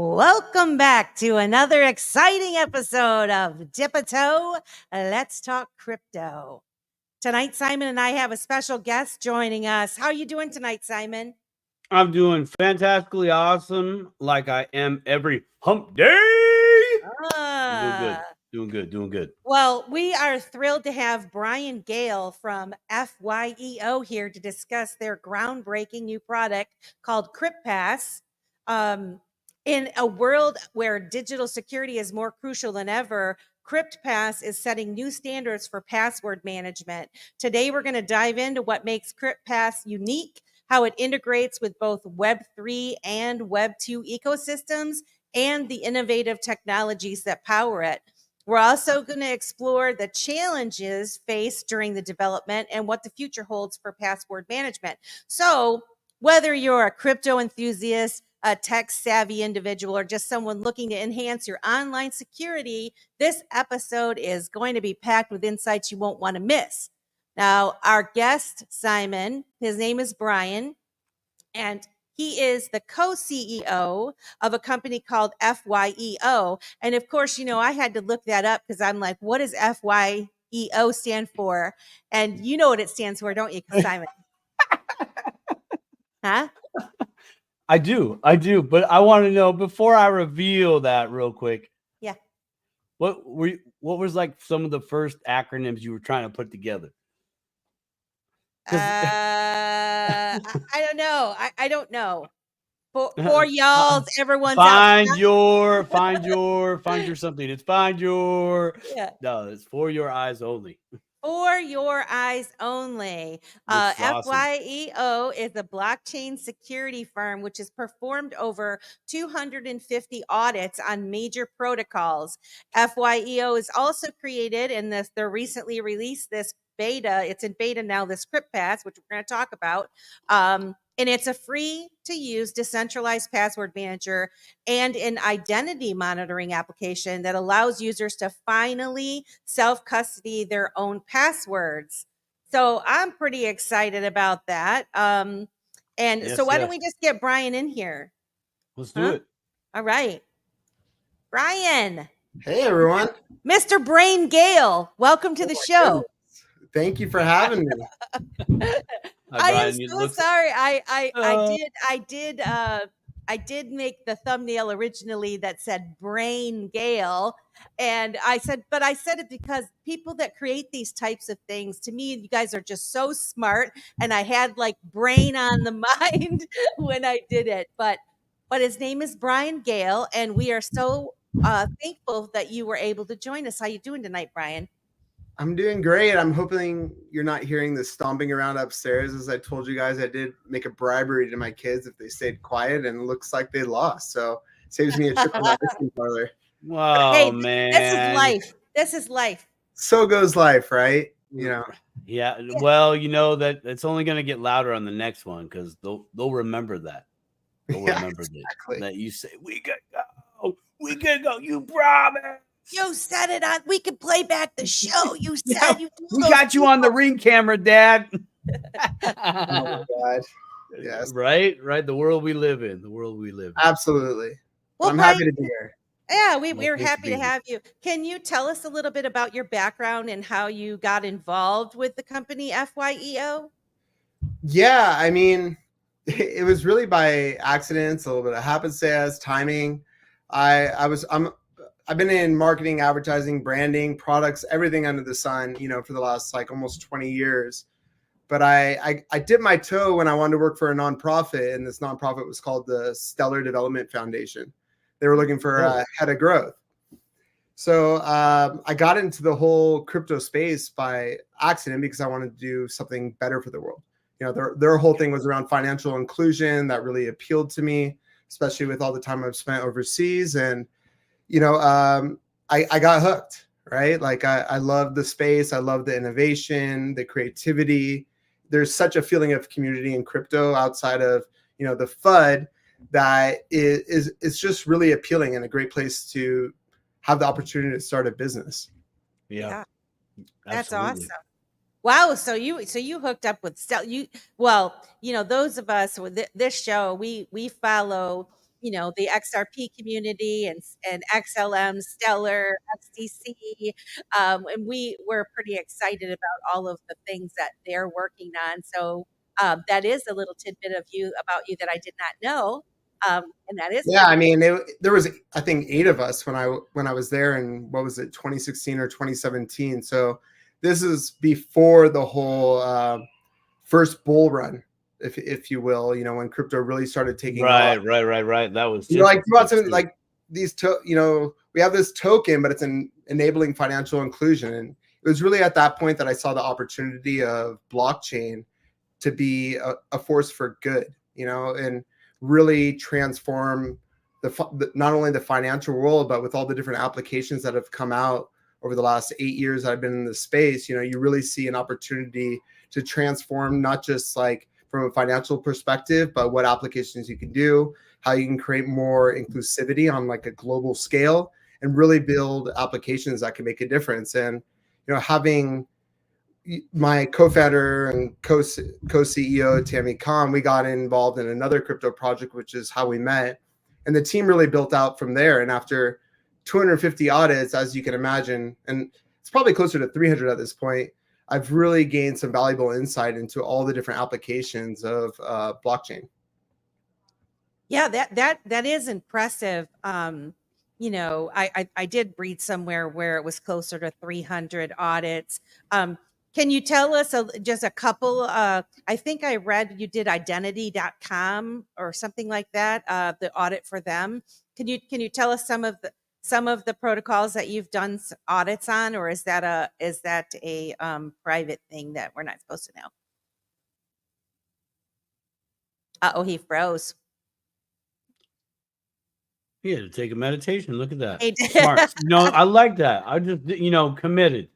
Welcome back to another exciting episode of Dip a Toe, Let's Talk Crypto. Tonight, Simon and I have a special guest joining us. How are you doing tonight, Simon? I'm doing fantastically awesome, like I am every hump day. Doing good. Well, we are thrilled to have Brian Gale from FYEO here to discuss their groundbreaking new product called KryptPass. In a world where digital security is more crucial than ever, KryptPass is setting new standards for password management. Today, we're going to dive into what makes KryptPass unique, how it integrates with both Web3 and Web2 ecosystems, and the innovative technologies that power it. We're also going to explore the challenges faced during the development and what the future holds for password management. So, whether you're a crypto enthusiast, a tech-savvy individual, or just someone looking to enhance your online security, this episode is going to be packed with insights you won't want to miss. Now, our guest, Simon, his name is Brian, and he is the co-CEO of a company called FYEO. And of course, you know, I had to look that up because I'm like, what does FYEO stand for? And you know what it stands for, don't you, Simon? Huh? I do. But I want to know, before I reveal that real quick. Yeah. What was like some of the first acronyms you were trying to put together? I don't know. I don't know. For y'all, everyone's find your something. It's no, it's for your eyes only. For your eyes only. FYEO is a blockchain security firm which has performed over 250 audits on major protocols. FYEO is also created in this, they recently released this beta. It's in beta now, this KryptPass, which we're going to talk about. And it's a free-to-use decentralized password manager and an identity monitoring application that allows users to finally self-custody their own passwords. So I'm pretty excited about that. Why don't we just get Brian in here? Let's do it. All right. Brian. Hey, everyone. Mr. Brain Gale, welcome to the show. Goodness. Thank you for having me. I am so sorry. I did make the thumbnail originally that said Brain Gale. And I said it because people that create these types of things, to me, you guys are just so smart. And I had like brain on the mind when I did it. But his name is Brian Gale. And we are so thankful that you were able to join us. How you doing tonight, Brian? I'm doing great. I'm hoping you're not hearing the stomping around upstairs. As I told you guys, I did make a bribery to my kids if they stayed quiet, and it looks like they lost. So it saves me a trip to my listening parlor. Wow, hey, man. This is life. This is life. So goes life, right? You know. Yeah. Well, you know that it's only going to get louder on the next one because they'll remember that. They'll remember exactly. that you say, we can go, you promise. You said it on. We can play back the show. You said we got you on the ring camera, Dad. Oh my God! Yes. Right. The world we live in. Absolutely. Well, I'm happy to be here. Yeah, we're happy to have you. Can you tell us a little bit about your background and how you got involved with the company FYEO? Yeah, I mean, it was really by accident, a little bit of happenstance, timing. I've been in marketing, advertising, branding, products, everything under the sun, you know, for the last like almost 20 years. But I dipped my toe when I wanted to work for a nonprofit, and this nonprofit was called the Stellar Development Foundation. They were looking for a head of growth. So I got into the whole crypto space by accident because I wanted to do something better for the world. You know, their whole thing was around financial inclusion. That really appealed to me, especially with all the time I've spent overseas. And you know, I got hooked, right? Like I love the space. I love the innovation, the creativity. There's such a feeling of community in crypto outside of, you know, the FUD that is just really appealing and a great place to have the opportunity to start a business. Yeah. That's awesome. Wow. So you hooked up with those of us with this show, we follow, the XRP community and XLM, Stellar, XDC. And we were pretty excited about all of the things that they're working on. So that is a little tidbit about you that I did not know. And that is I mean, there was, I think, 8 of us when I was there in, what was it, 2016 or 2017. So this is before the whole first bull run, if you will, when crypto really started taking off. Right. That was like you want something like these, we have this token, but it's enabling financial inclusion. And it was really at that point that I saw the opportunity of blockchain to be a force for good, and really transform not only the financial world, but with all the different applications that have come out over the last 8 years I've been in the space. You really see an opportunity to transform, not just like from a financial perspective, but what applications you can do, how you can create more inclusivity on like a global scale, and really build applications that can make a difference. And having my co-founder and co-CEO Tammy Khan, we got involved in another crypto project, which is how we met, and the team really built out from there. And after 250 audits, as you can imagine, and it's probably closer to 300 at this point, I've really gained some valuable insight into all the different applications of blockchain. Yeah, that is impressive. I did read somewhere where it was closer to 300 audits. Can you tell us just a couple? I think I read you did identity.com or something like that, the audit for them. Can you tell us some of the protocols that you've done audits on, or is that a private thing that we're not supposed to know? He froze. He had to take a meditation. Look at that. He did. Smart. I like that. I just, committed.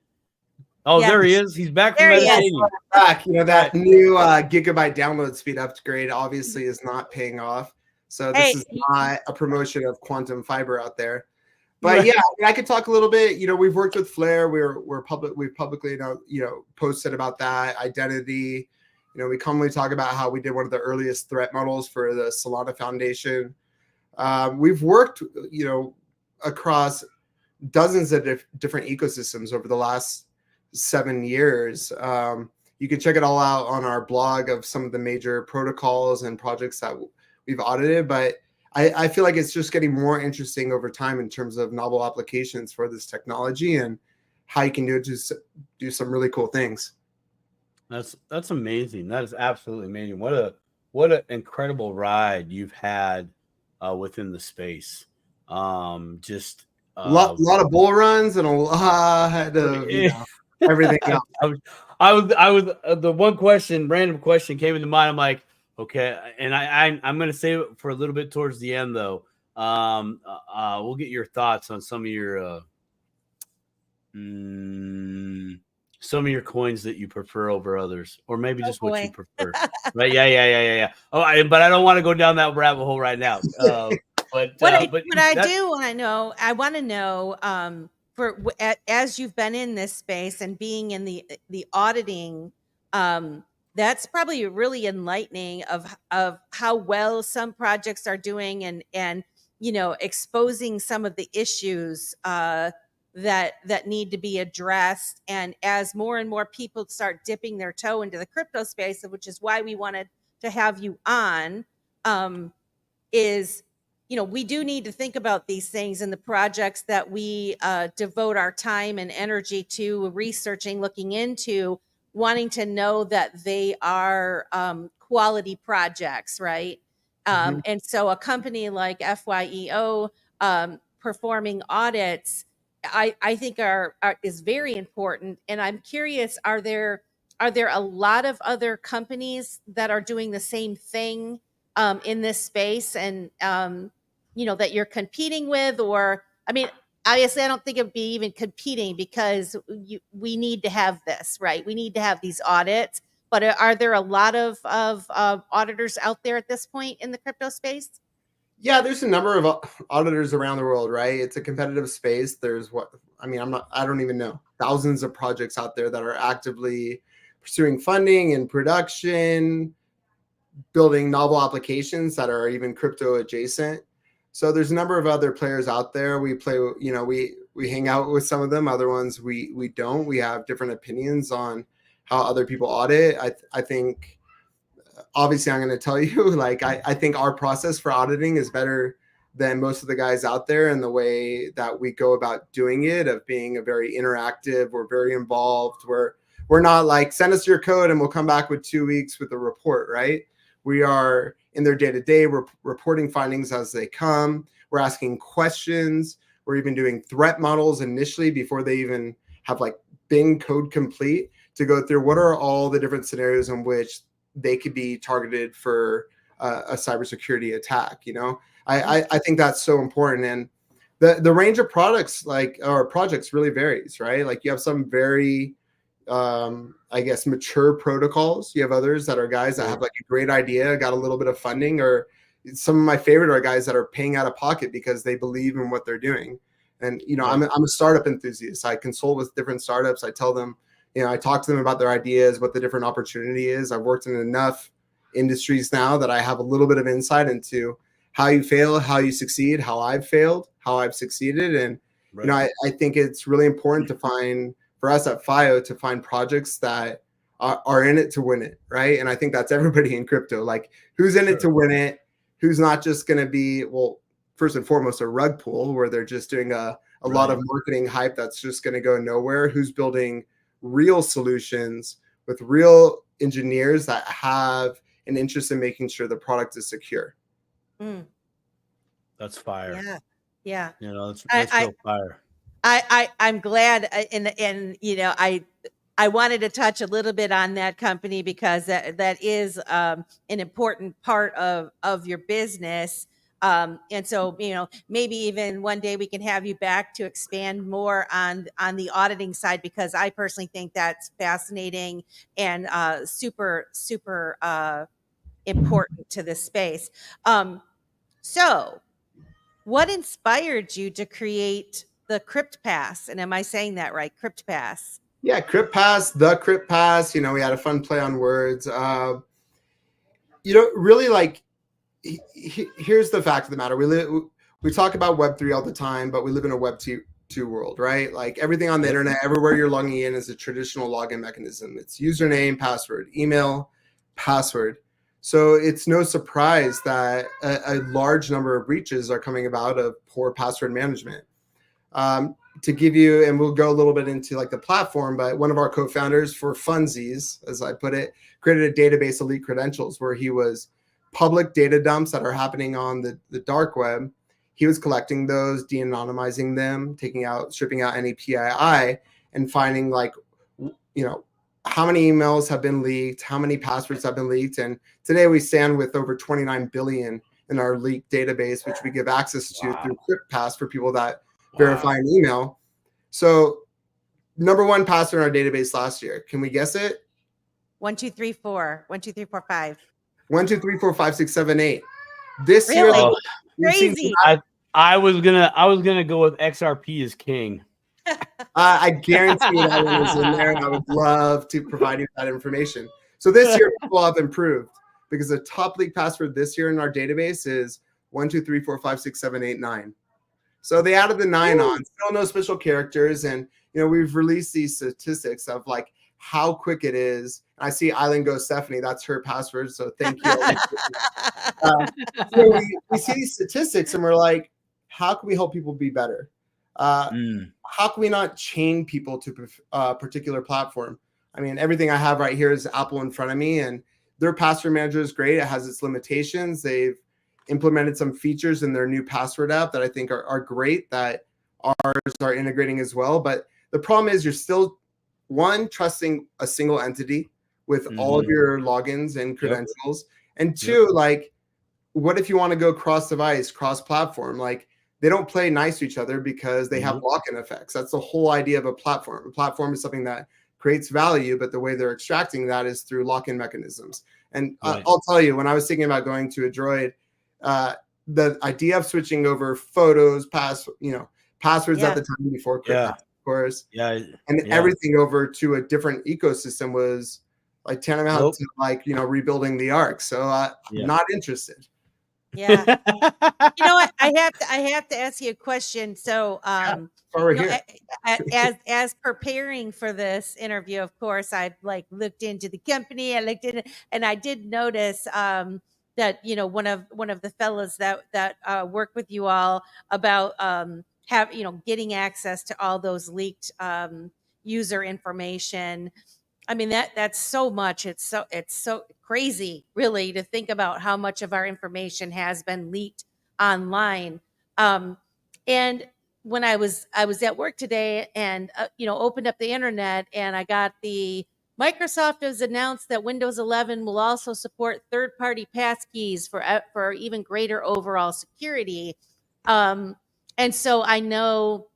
Oh, yeah. There he is. He's back from meditating. Back. That new gigabyte download speed upgrade obviously is not paying off. So this is not a promotion of quantum fiber out there. But yeah, I could talk a little bit. We've worked with Flare. We've publicly posted about that identity. We commonly talk about how we did one of the earliest threat models for the Solana Foundation. We've worked, across dozens of different ecosystems over the last 7 years. You can check it all out on our blog of some of the major protocols and projects that we've audited. But I feel like it's just getting more interesting over time in terms of novel applications for this technology and how you can do some really cool things. That's amazing. That is absolutely amazing. What an incredible ride you've had within the space. Just a lot of bull runs and a lot of everything else. I was the one random question came into mind. I'm like, okay, and I'm going to save it for a little bit towards the end, though. We'll get your thoughts on some of your coins that you prefer over others, or maybe just what you prefer. Right? Yeah. Oh, but I don't want to go down that rabbit hole right now. But I want to know as you've been in this space and being in the auditing. That's probably really enlightening of how well some projects are doing and exposing some of the issues that need to be addressed. And as more and more people start dipping their toe into the crypto space, which is why we wanted to have you on, we do need to think about these things in the projects that we devote our time and energy to researching, looking into, wanting to know that they are quality projects, right? And so a company like FYEO performing audits, I think is very important. And I'm curious, are there a lot of other companies that are doing the same thing in this space, and that you're competing with? Or, I mean, obviously, I don't think it'd be even competing, because we need to have this, right? We need to have these audits. But are there a lot of auditors out there at this point in the crypto space? Yeah, there's a number of auditors around the world, right? It's a competitive space. There's I don't even know, thousands of projects out there that are actively pursuing funding and production, building novel applications that are even crypto adjacent. So there's a number of other players out there. We play, you know, we hang out with some of them. Other ones we don't. We have different opinions on how other people audit. I think, obviously, I'm going to tell you, like, I think our process for auditing is better than most of the guys out there, and the way that we go about doing it, of being a very interactive, we're very involved. We're not like, send us your code and we'll come back with 2 weeks with a report, right? We are in their day-to-day, reporting findings as they come. We're asking questions. We're even doing threat models initially before they even have like been code complete, to go through what are all the different scenarios in which they could be targeted for a cybersecurity attack. You know, I think that's so important. And the range of products, like, or projects, really varies, right? Like, you have some very I guess mature protocols. You have others that are guys that have like a great idea, got a little bit of funding, or some of my favorite are guys that are paying out of pocket because they believe in what they're doing. And, you know, I'm a startup enthusiast. I consult with different startups. I tell them, you know, I talk to them about their ideas, what the different opportunity is. I've worked in enough industries now that I have a little bit of insight into how you fail, how you succeed, how I've failed, how I've succeeded. And, you know, I think it's really important to find, for us at FYEO, to find projects that are in it to win it, right? And I think that's everybody in crypto. Like, who's in it to win it? Who's not just going to be, well, first and foremost, a rug pull where they're just doing a lot of marketing hype that's just going to go nowhere? Who's building real solutions with real engineers that have an interest in making sure the product is secure? That's fire. Yeah. You know, that's real fire. I'm glad, and you know, I wanted to touch a little bit on that company because that is an important part of your business. And so, you know, maybe even one day we can have you back to expand more on the auditing side, because I personally think that's fascinating and super important to this space. So what inspired you to create the KryptPass? And am I saying that right? KryptPass. Yeah, KryptPass, the KryptPass. You know, we had a fun play on words. You know, really, like, here's the fact of the matter. We talk about Web3 all the time, but we live in a Web2 world, right? Like, everything on the internet, everywhere you're logging in is a traditional login mechanism. It's username, password, email, password. So it's no surprise that a large number of breaches are coming about of poor password management. To give you, and we'll go a little bit into like the platform, but one of our co-founders, for funsies, as I put it, created a database, Elite Credentials, where he was public data dumps that are happening on the dark web. He was collecting those, de-anonymizing them, stripping out any PII, and finding, like, you know, how many emails have been leaked, how many passwords have been leaked. And today we stand with over 29 billion in our leaked database, which we give access to through KryptPass for people that verify an email. So number one password in our database last year. Can we guess it? 1, 2, 3, 4. 1, 2, 3, 4, 5. 1, 2, 3, 4, 5, 6, 7, 8. This Really? year, Crazy. I was gonna go with XRP as king. I guarantee that one is in there, and I would love to provide you with that information. So this year people have improved, because the top leak password this year in our database is 1, 2, 3, 4, 5, 6, 7, 8, 9. So they added the 9 on, still no special characters. And, you know, we've released these statistics of like how quick it is. I see Island Go Stephanie, that's her password. So thank you. So we see these statistics and we're like, how can we help people be better? How can we not chain people to a particular platform? I mean, everything I have right here is Apple in front of me, and their password manager is great. It has its limitations. They've implemented some features in their new password app that I think are great, that ours are integrating as well. But the problem is, you're still, one, trusting a single entity with all of your logins and credentials. And two, like, what if you want to go cross-device, cross-platform? Like, they don't play nice to each other because they have lock-in effects. That's the whole idea of a platform. A platform is something that creates value, but the way they're extracting that is through lock-in mechanisms. And I'll tell you, when I was thinking about going to a Droid, the idea of switching over photos, passwords at the time before KryptPass, of course, and everything over to a different ecosystem was like tantamount to, like, you know, rebuilding the ark. So not interested. Yeah. You know what? I have to ask you a question. So, we're you know, here. as preparing for this interview, of course, I've like looked into the company. I looked in, and I did notice that you know one of the fellows that work with you all about getting access to all those leaked user information. I mean that's so much. It's so crazy, really, to think about how much of our information has been leaked online. And when I was at work today and opened up the internet, and I got the Microsoft has announced that Windows 11 will also support third-party passkeys for even greater overall security. And so I know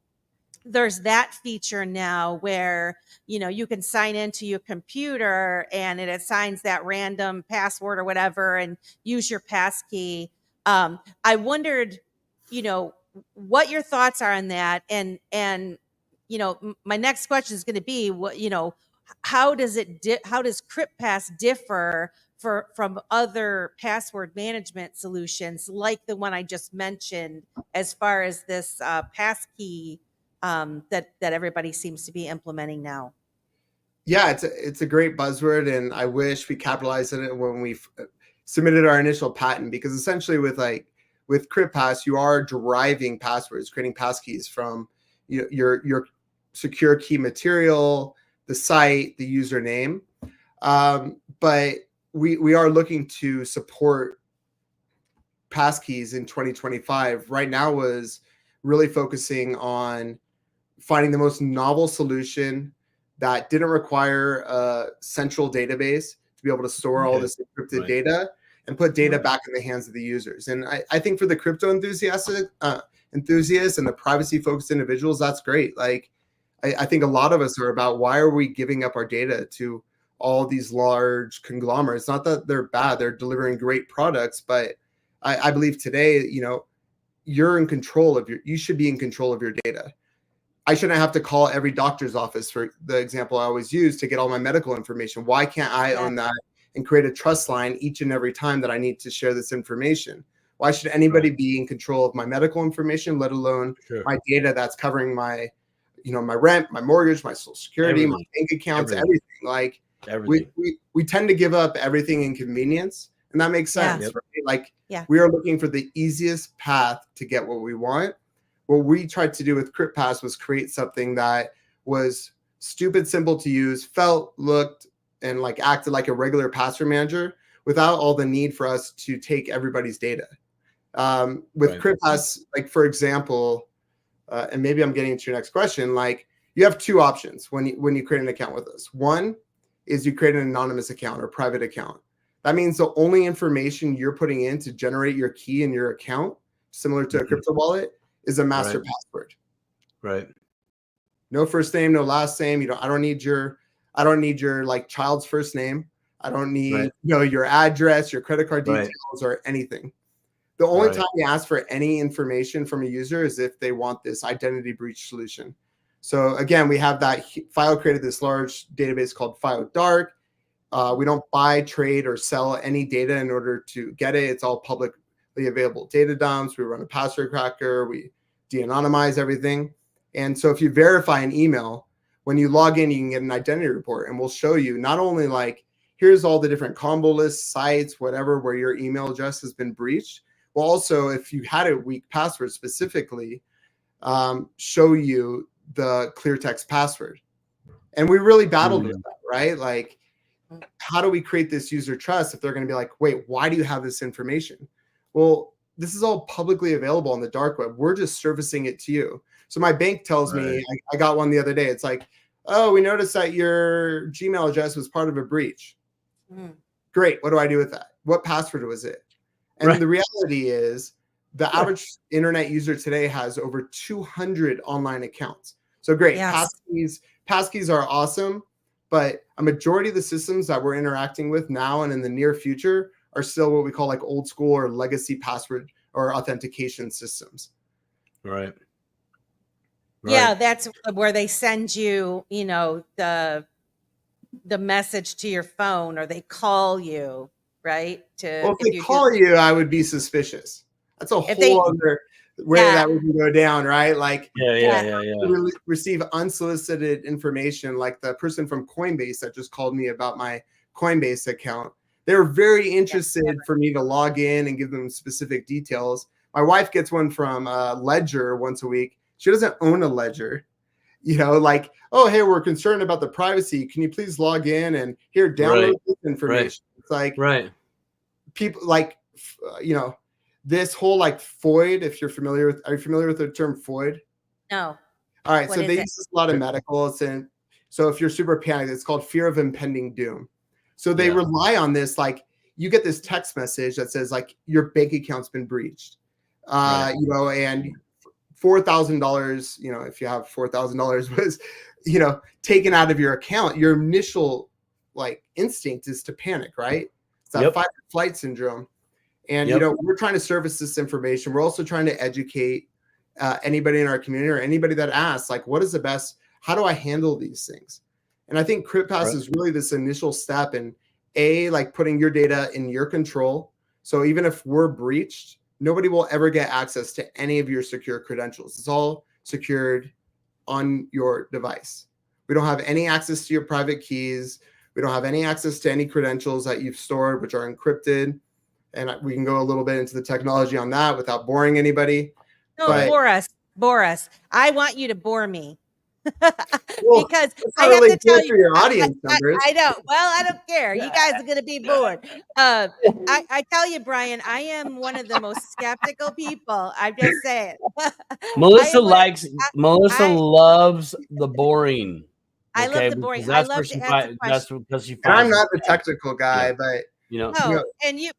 there's that feature now where you can sign into your computer and it assigns that random password or whatever and use your passkey. I wondered what your thoughts are on that, and my next question is going to be how does KryptPass differ from other password management solutions like the one I just mentioned, as far as this passkey that everybody seems to be implementing now? Yeah, it's a great buzzword, and I wish we capitalized on it when we submitted our initial patent, because essentially with KryptPass, you are deriving passwords, creating passkeys from your secure key material, the site, the username. But we are looking to support passkeys in 2025. Right now was really focusing on finding the most novel solution that didn't require a central database to be able to store all this encrypted data and put data back in the hands of the users. And I think for the crypto enthusiasts and the privacy focused individuals, that's great. Like, I think a lot of us are about, why are we giving up our data to all these large conglomerates? Not that they're bad, they're delivering great products, but I believe today, you're in control of you should be in control of your data. I shouldn't have to call every doctor's office, for the example I always use, to get all my medical information. Why can't I own that and create a trust line each and every time that I need to share this information? Why should anybody be in control of my medical information, let alone my data that's covering my rent, my mortgage, my social security, my bank accounts, everything. Like, we tend to give up everything in convenience, and that makes sense, right? Like, we are looking for the easiest path to get what we want. What we tried to do with KryptPass was create something that was stupid simple to use, felt, looked, and like acted like a regular password manager without all the need for us to take everybody's data. With KryptPass, like, for example, and maybe I'm getting to your next question, like, you have two options when you create an account with us. One is you create an anonymous account or private account. That means the only information you're putting in to generate your key in your account, similar to a crypto wallet, is a master password. Right. No first name, no last name. I don't need your like child's first name. I don't need your address, your credit card details, or anything. The only time we ask for any information from a user is if they want this identity breach solution. So again, we have that FYEO created this large database called FYEO Dark. We don't buy, trade, or sell any data in order to get it. It's all publicly available data dumps. We run a password cracker. We de-anonymize everything. And so if you verify an email, when you log in, you can get an identity report, and we'll show you not only like, here's all the different combo lists, sites, whatever, where your email address has been breached. We'll also, if you had a weak password specifically, show you the clear text password. And we really battled with that, right? Like, how do we create this user trust if they're going to be like, wait, why do you have this information? Well, this is all publicly available on the dark web. We're just servicing it to you. So my bank tells me, I got one the other day. It's like, oh, we noticed that your Gmail address was part of a breach. Great. What do I do with that? What password was it? And the reality is, the average internet user today has over 200 online accounts. So great. Passkeys are awesome, but a majority of the systems that we're interacting with now and in the near future are still what we call like old school or legacy password or authentication systems. Right. Yeah, that's where they send you, the message to your phone, or they call you. right? Well, if they call you, I would be suspicious. That's a whole other way that we can go down, right? Like, receive unsolicited information, like the person from Coinbase that just called me about my Coinbase account. They're very interested for me to log in and give them specific details. My wife gets one from Ledger once a week. She doesn't own a Ledger. You know, like, oh, hey, we're concerned about the privacy. Can you please log in and here, download this information? It's like, people like, you know, this whole like FOID, if you're familiar with, are you familiar with the term FOID? No. All right. So they use this a lot of medical. So if you're super panicked, it's called fear of impending doom. So they rely on this. Like, you get this text message that says like your bank account's been breached, you know, and $4,000, you know, if you have $4,000 was, you know, taken out of your account, your initial like instinct is to panic, right? It's that fight or flight syndrome. And, you know, we're trying to service this information. We're also trying to educate anybody in our community or anybody that asks, like, what is the best, how do I handle these things? And I think KryptPass is really this initial step in like putting your data in your control. So even if we're breached, nobody will ever get access to any of your secure credentials. It's all secured on your device. We don't have any access to your private keys. We don't have any access to any credentials that you've stored, which are encrypted. And we can go a little bit into the technology on that without boring anybody. No, bore us. I want you to bore me. Well, because I have to tell you, your audience numbers. I know. Well, I don't care. You guys are going to be bored. I tell you, Brian, I am one of the most skeptical people. I'm just saying. Melissa loves the boring. I love the boring. I love to ask the question. And I'm not the technical guy, but you know, and you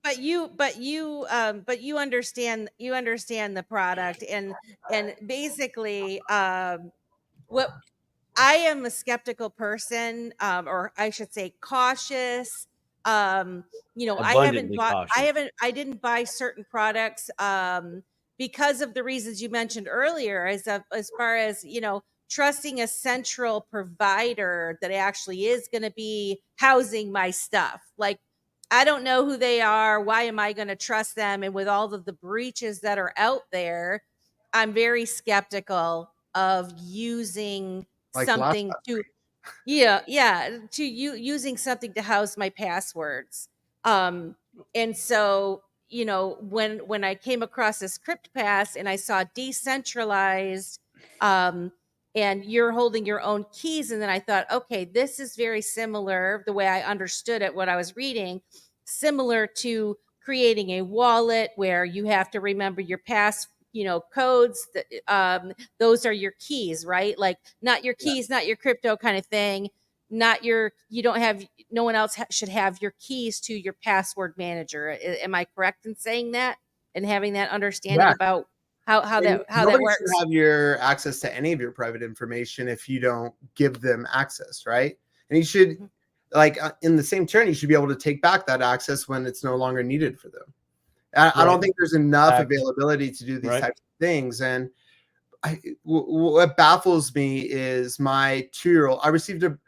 understand the product and basically what I am a skeptical person, or I should say cautious. You know, I didn't buy certain products because of the reasons you mentioned earlier, as far as, you know, trusting a central provider that actually is going to be housing my stuff. Like, I don't know who they are. Why am I going to trust them? And with all of the breaches that are out there, I'm very skeptical of using something to, using something to house my passwords. And so, you know, when I came across this KryptPass and I saw Decentralized, and you're holding your own keys. And then I thought, okay, this is very similar, the way I understood it, what I was reading, similar to creating a wallet where you have to remember your pass, you know, codes. Those are your keys, right? Like, not your keys, not your crypto kind of thing. No one else should have your keys to your password manager. Am I correct in saying that and having that understanding about how that works? Should have your access to any of your private information if you don't give them access, right? And you should, like, in the same turn, you should be able to take back that access when it's no longer needed for them. I don't think there's enough availability to do these types of things. And what baffles me is my 2-year-old. I received a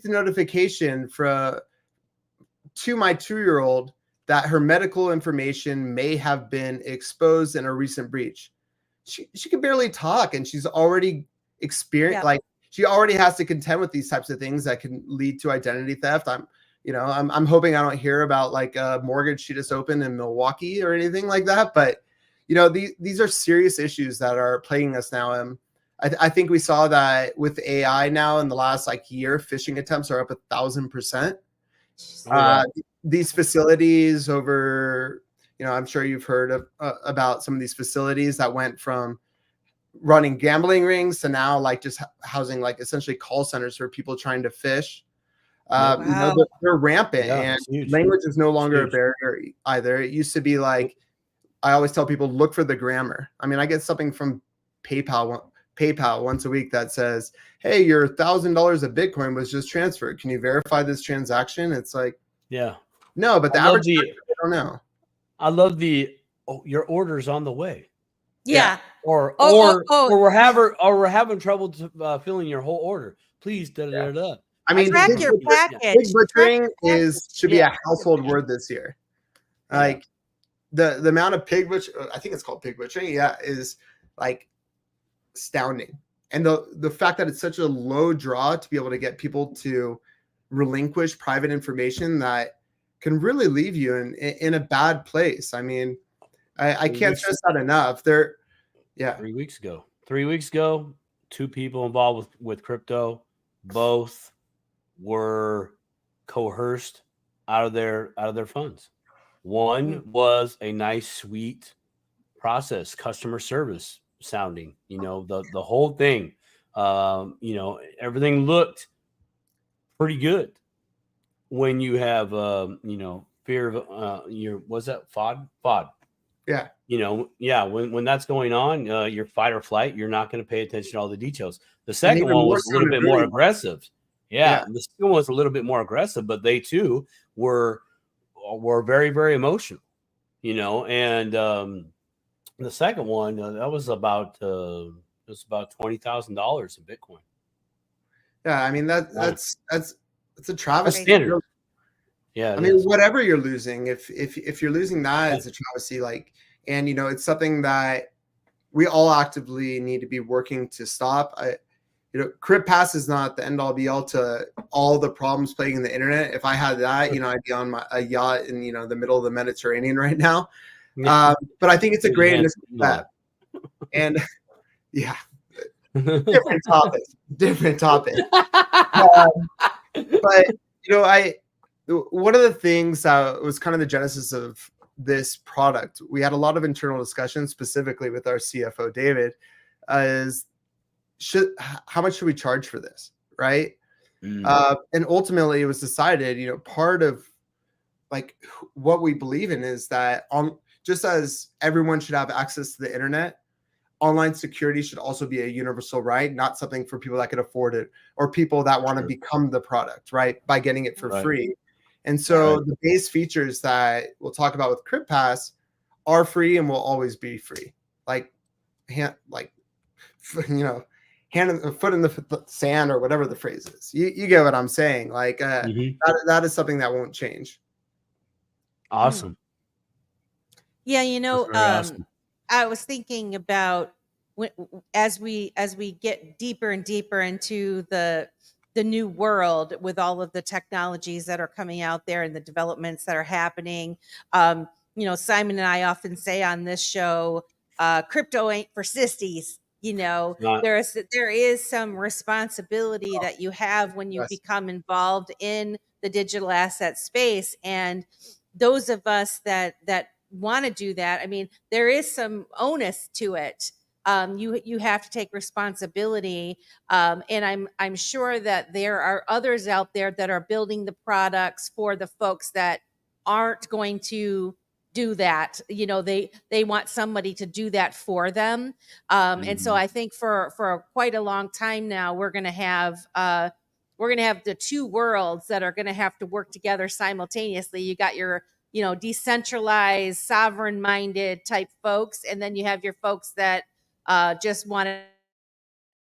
notification to my 2-year-old that her medical information may have been exposed in a recent breach. She can barely talk, and she's already experienced, like, she already has to contend with these types of things that can lead to identity theft. I'm hoping I don't hear about like a mortgage she just opened in Milwaukee or anything like that. But, you know, these are serious issues that are plaguing us now. And I think we saw that with AI now in the last like year, phishing attempts are up 1,000%. These facilities over, you know, I'm sure you've heard about some of these facilities that went from running gambling rings to now like just housing like essentially call centers for people trying to fish. You know, they're rampant, and language is no longer a barrier either. It used to be like, I always tell people, look for the grammar. I mean, I get something from PayPal once a week that says, hey, your $1,000 of Bitcoin was just transferred. Can you verify this transaction? It's like, no, but the average person, I don't know. I love your order's on the way. Or we're having trouble filling your whole order. Please, I mean, Track pig your butchering- package. pig butchering Track- should be yeah. a household word this year. Like the amount of pig butcher, I think it's called pig butchering, yeah, is like astounding. And the fact that it's such a low draw to be able to get people to relinquish private information that can really leave you in a bad place. I mean, I can't stress that enough. 3 weeks ago. 3 weeks ago, 2 people involved with crypto, both were coerced out of their funds. One was a nice, sweet process, customer service sounding, the whole thing. Everything looked pretty good when you have fear of was that FOD? Yeah. When that's going on, your fight or flight, you're not going to pay attention to all the details. The second one was a little bit more aggressive. Yeah, the second one was a little bit more aggressive, but they too were very, very emotional, and the second one that was about $20,000 in Bitcoin. Yeah, I mean that's a travesty. Standard. Yeah, I mean, whatever you're losing, if you're losing that, it's a travesty. Like, and it's something that we all actively need to be working to stop. KryptPass is not the end all be all to all the problems plaguing the internet. If I had that, I'd be on a yacht in the middle of the Mediterranean right now. But I think it's a great initial step. And yeah, different topic. But one of the things that was kind of the genesis of this product, we had a lot of internal discussions, specifically with our CFO David, is how much should we charge for this, right? And ultimately, it was decided, part of like what we believe in is that just as everyone should have access to the internet, online security should also be a universal right, not something for people that could afford it or people that want to become the product, right, by getting it for free. And so the base features that we'll talk about with KryptPass are free and will always be free. Hand a foot in the sand or whatever the phrase is. You get what I'm saying? Like that is something that won't change. Awesome. Yeah, awesome. I was thinking about as we get deeper and deeper into the new world with all of the technologies that are coming out there and the developments that are happening. Simon and I often say on this show, crypto ain't for sissies. There is some responsibility that you have when you become involved in the digital asset space. And those of us that want to do that, I mean, there is some onus to it. You have to take responsibility, and I'm sure that there are others out there that are building the products for the folks that aren't going to do that. They want somebody to do that for them, and so I think for quite a long time now we're going to have the two worlds that are going to have to work together simultaneously. You got your decentralized, sovereign-minded type folks, and then you have your folks that just want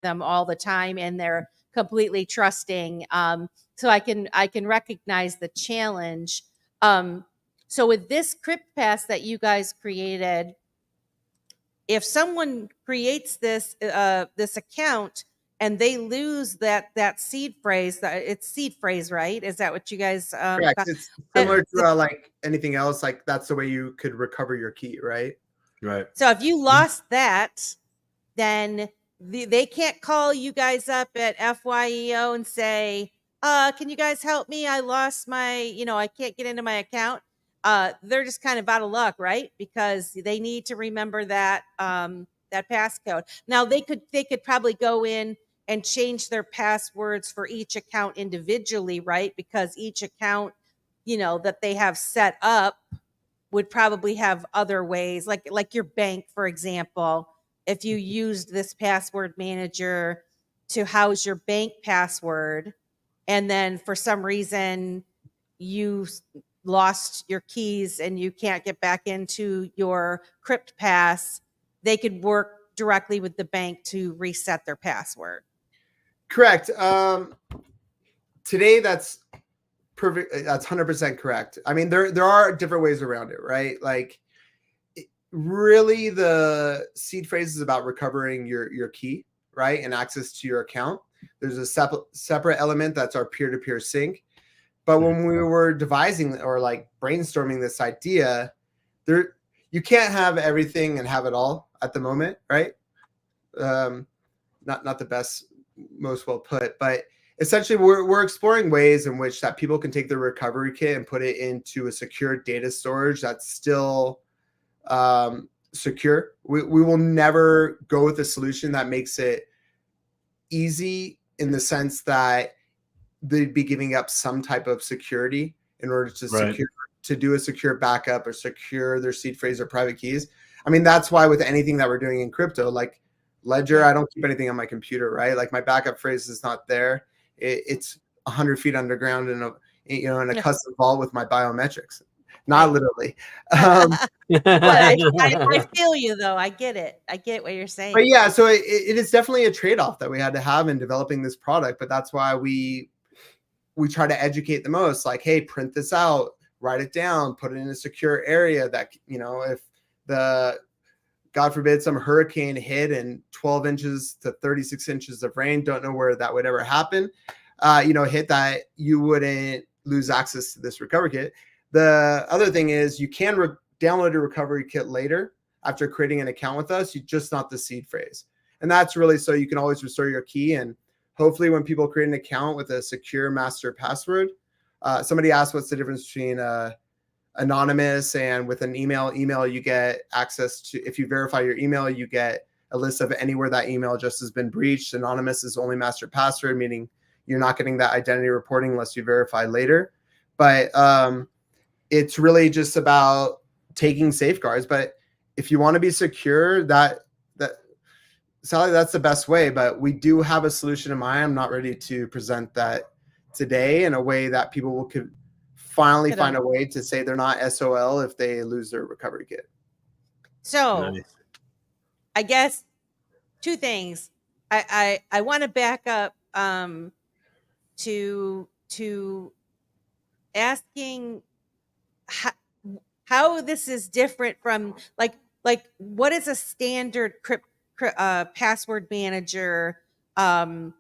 them all the time, and they're completely trusting. So I can recognize the challenge. So with this KryptPass that you guys created, if someone creates this account and they lose that seed phrase, it's seed phrase, right? Is that what you guys? Correct. It's similar to like anything else. Like that's the way you could recover your key, right? Right. So if you lost that, then they can't call you guys up at FYEO and say, can you guys help me? I lost my, I can't get into my account. They're just kind of out of luck, right? Because they need to remember that that passcode. Now they could probably go in and change their passwords for each account individually, right? Because each account, that they have set up would probably have other ways, like your bank, for example. If you used this password manager to house your bank password, and then for some reason you lost your keys and you can't get back into your KryptPass, they could work directly with the bank to reset their password. Correct. today that's perfect. That's 100% correct. I mean, there are different ways around it, right? Like, really, the seed phrase is about recovering your key, right, and access to your account. There's a separate element that's our peer-to-peer sync. But when we were devising or like brainstorming this idea, you can't have everything and have it all at the moment, right? Not the best, most well put, but essentially we're exploring ways in which that people can take their recovery kit and put it into a secure data storage that's still secure. We will never go with a solution that makes it easy in the sense that they'd be giving up some type of security in order to do a secure backup or secure their seed phrase or private keys. I mean, that's why with anything that we're doing in crypto, like Ledger, I don't keep anything on my computer, right? Like my backup phrase is not there. It's 100 feet underground in a custom vault with my biometrics. Not literally. I feel you though. I get it. I get what you're saying. But yeah, so it is definitely a trade-off that we had to have in developing this product. But that's why we try to educate the most. Like, hey, print this out, write it down, put it in a secure area that, if God forbid some hurricane hit and 12 inches to 36 inches of rain, don't know where that would ever happen, hit that, you wouldn't lose access to this recovery kit. The other thing is you can download a recovery kit later after creating an account with us, just not the seed phrase. And that's really so you can always restore your key. And hopefully when people create an account with a secure master password, somebody asked what's the difference between anonymous and with an email. You get access to, if you verify your email, you get a list of anywhere that email just has been breached. Anonymous is only master password, meaning you're not getting that identity reporting unless you verify later. But it's really just about taking safeguards. But if you want to be secure, Sally, that's the best way. But we do have a solution in mind. I'm not ready to present that today in a way that people could finally find a way to say they're not SOL if they lose their recovery kit. So I guess two things. I want to back up to asking how this is different from like what is a standard password manager? How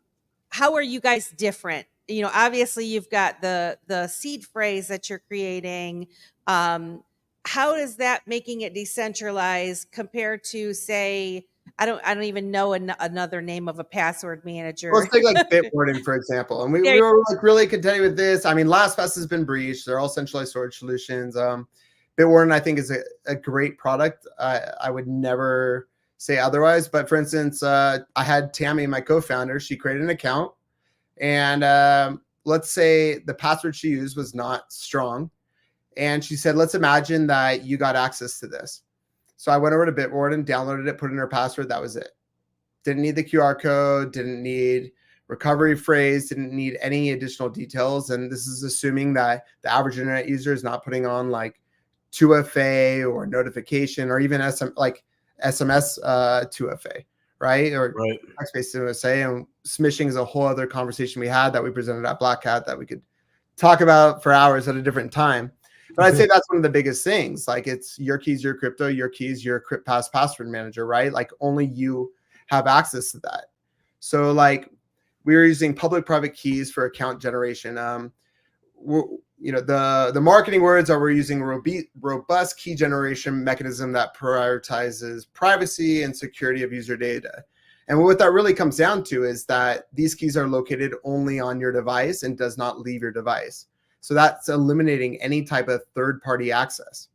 are you guys different? Obviously you've got the seed phrase that you're creating. How is that making it decentralized compared to, say, I don't even know another name of a password manager. Let's take like Bitwarden, for example. And we were like really content with this. I mean, LastPass has been breached. They're all centralized storage solutions. Bitwarden, I think, is a great product. I would never say otherwise. But for instance, I had Tammy, my co-founder, she created an account. And let's say the password she used was not strong. And she said, let's imagine that you got access to this. So I went over to Bitwarden, downloaded it, put in her password. That was it. Didn't need the QR code, didn't need recovery phrase, didn't need any additional details. And this is assuming that the average internet user is not putting on like 2FA or notification or even SMS 2FA, right? Or text-based 2FA. And smishing is a whole other conversation we had that we presented at Black Hat that we could talk about for hours at a different time. But I'd say that's one of the biggest things. Like, it's your keys, your crypto, your keys, your KryptPass password manager, right? Like, only you have access to that. So like, we were using public-private keys for account generation. The marketing words are we're using a robust key generation mechanism that prioritizes privacy and security of user data. And what that really comes down to is that these keys are located only on your device and does not leave your device. So that's eliminating any type of third-party access.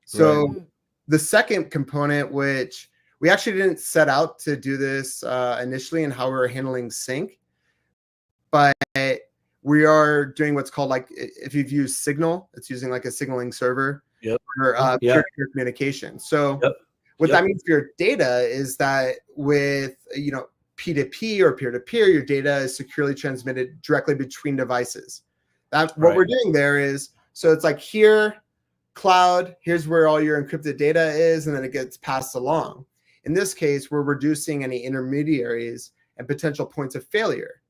So the second component, which we actually didn't set out to do this initially in how we were handling sync, but we are doing what's called, like, if you've used Signal, it's using like a signaling server for peer-to-peer communication. So what that means for your data is that with, P2P or peer-to-peer, your data is securely transmitted directly between devices. What we're doing there is, so it's like here, cloud, here's where all your encrypted data is, and then it gets passed along. In this case, we're reducing any intermediaries and potential points of failure.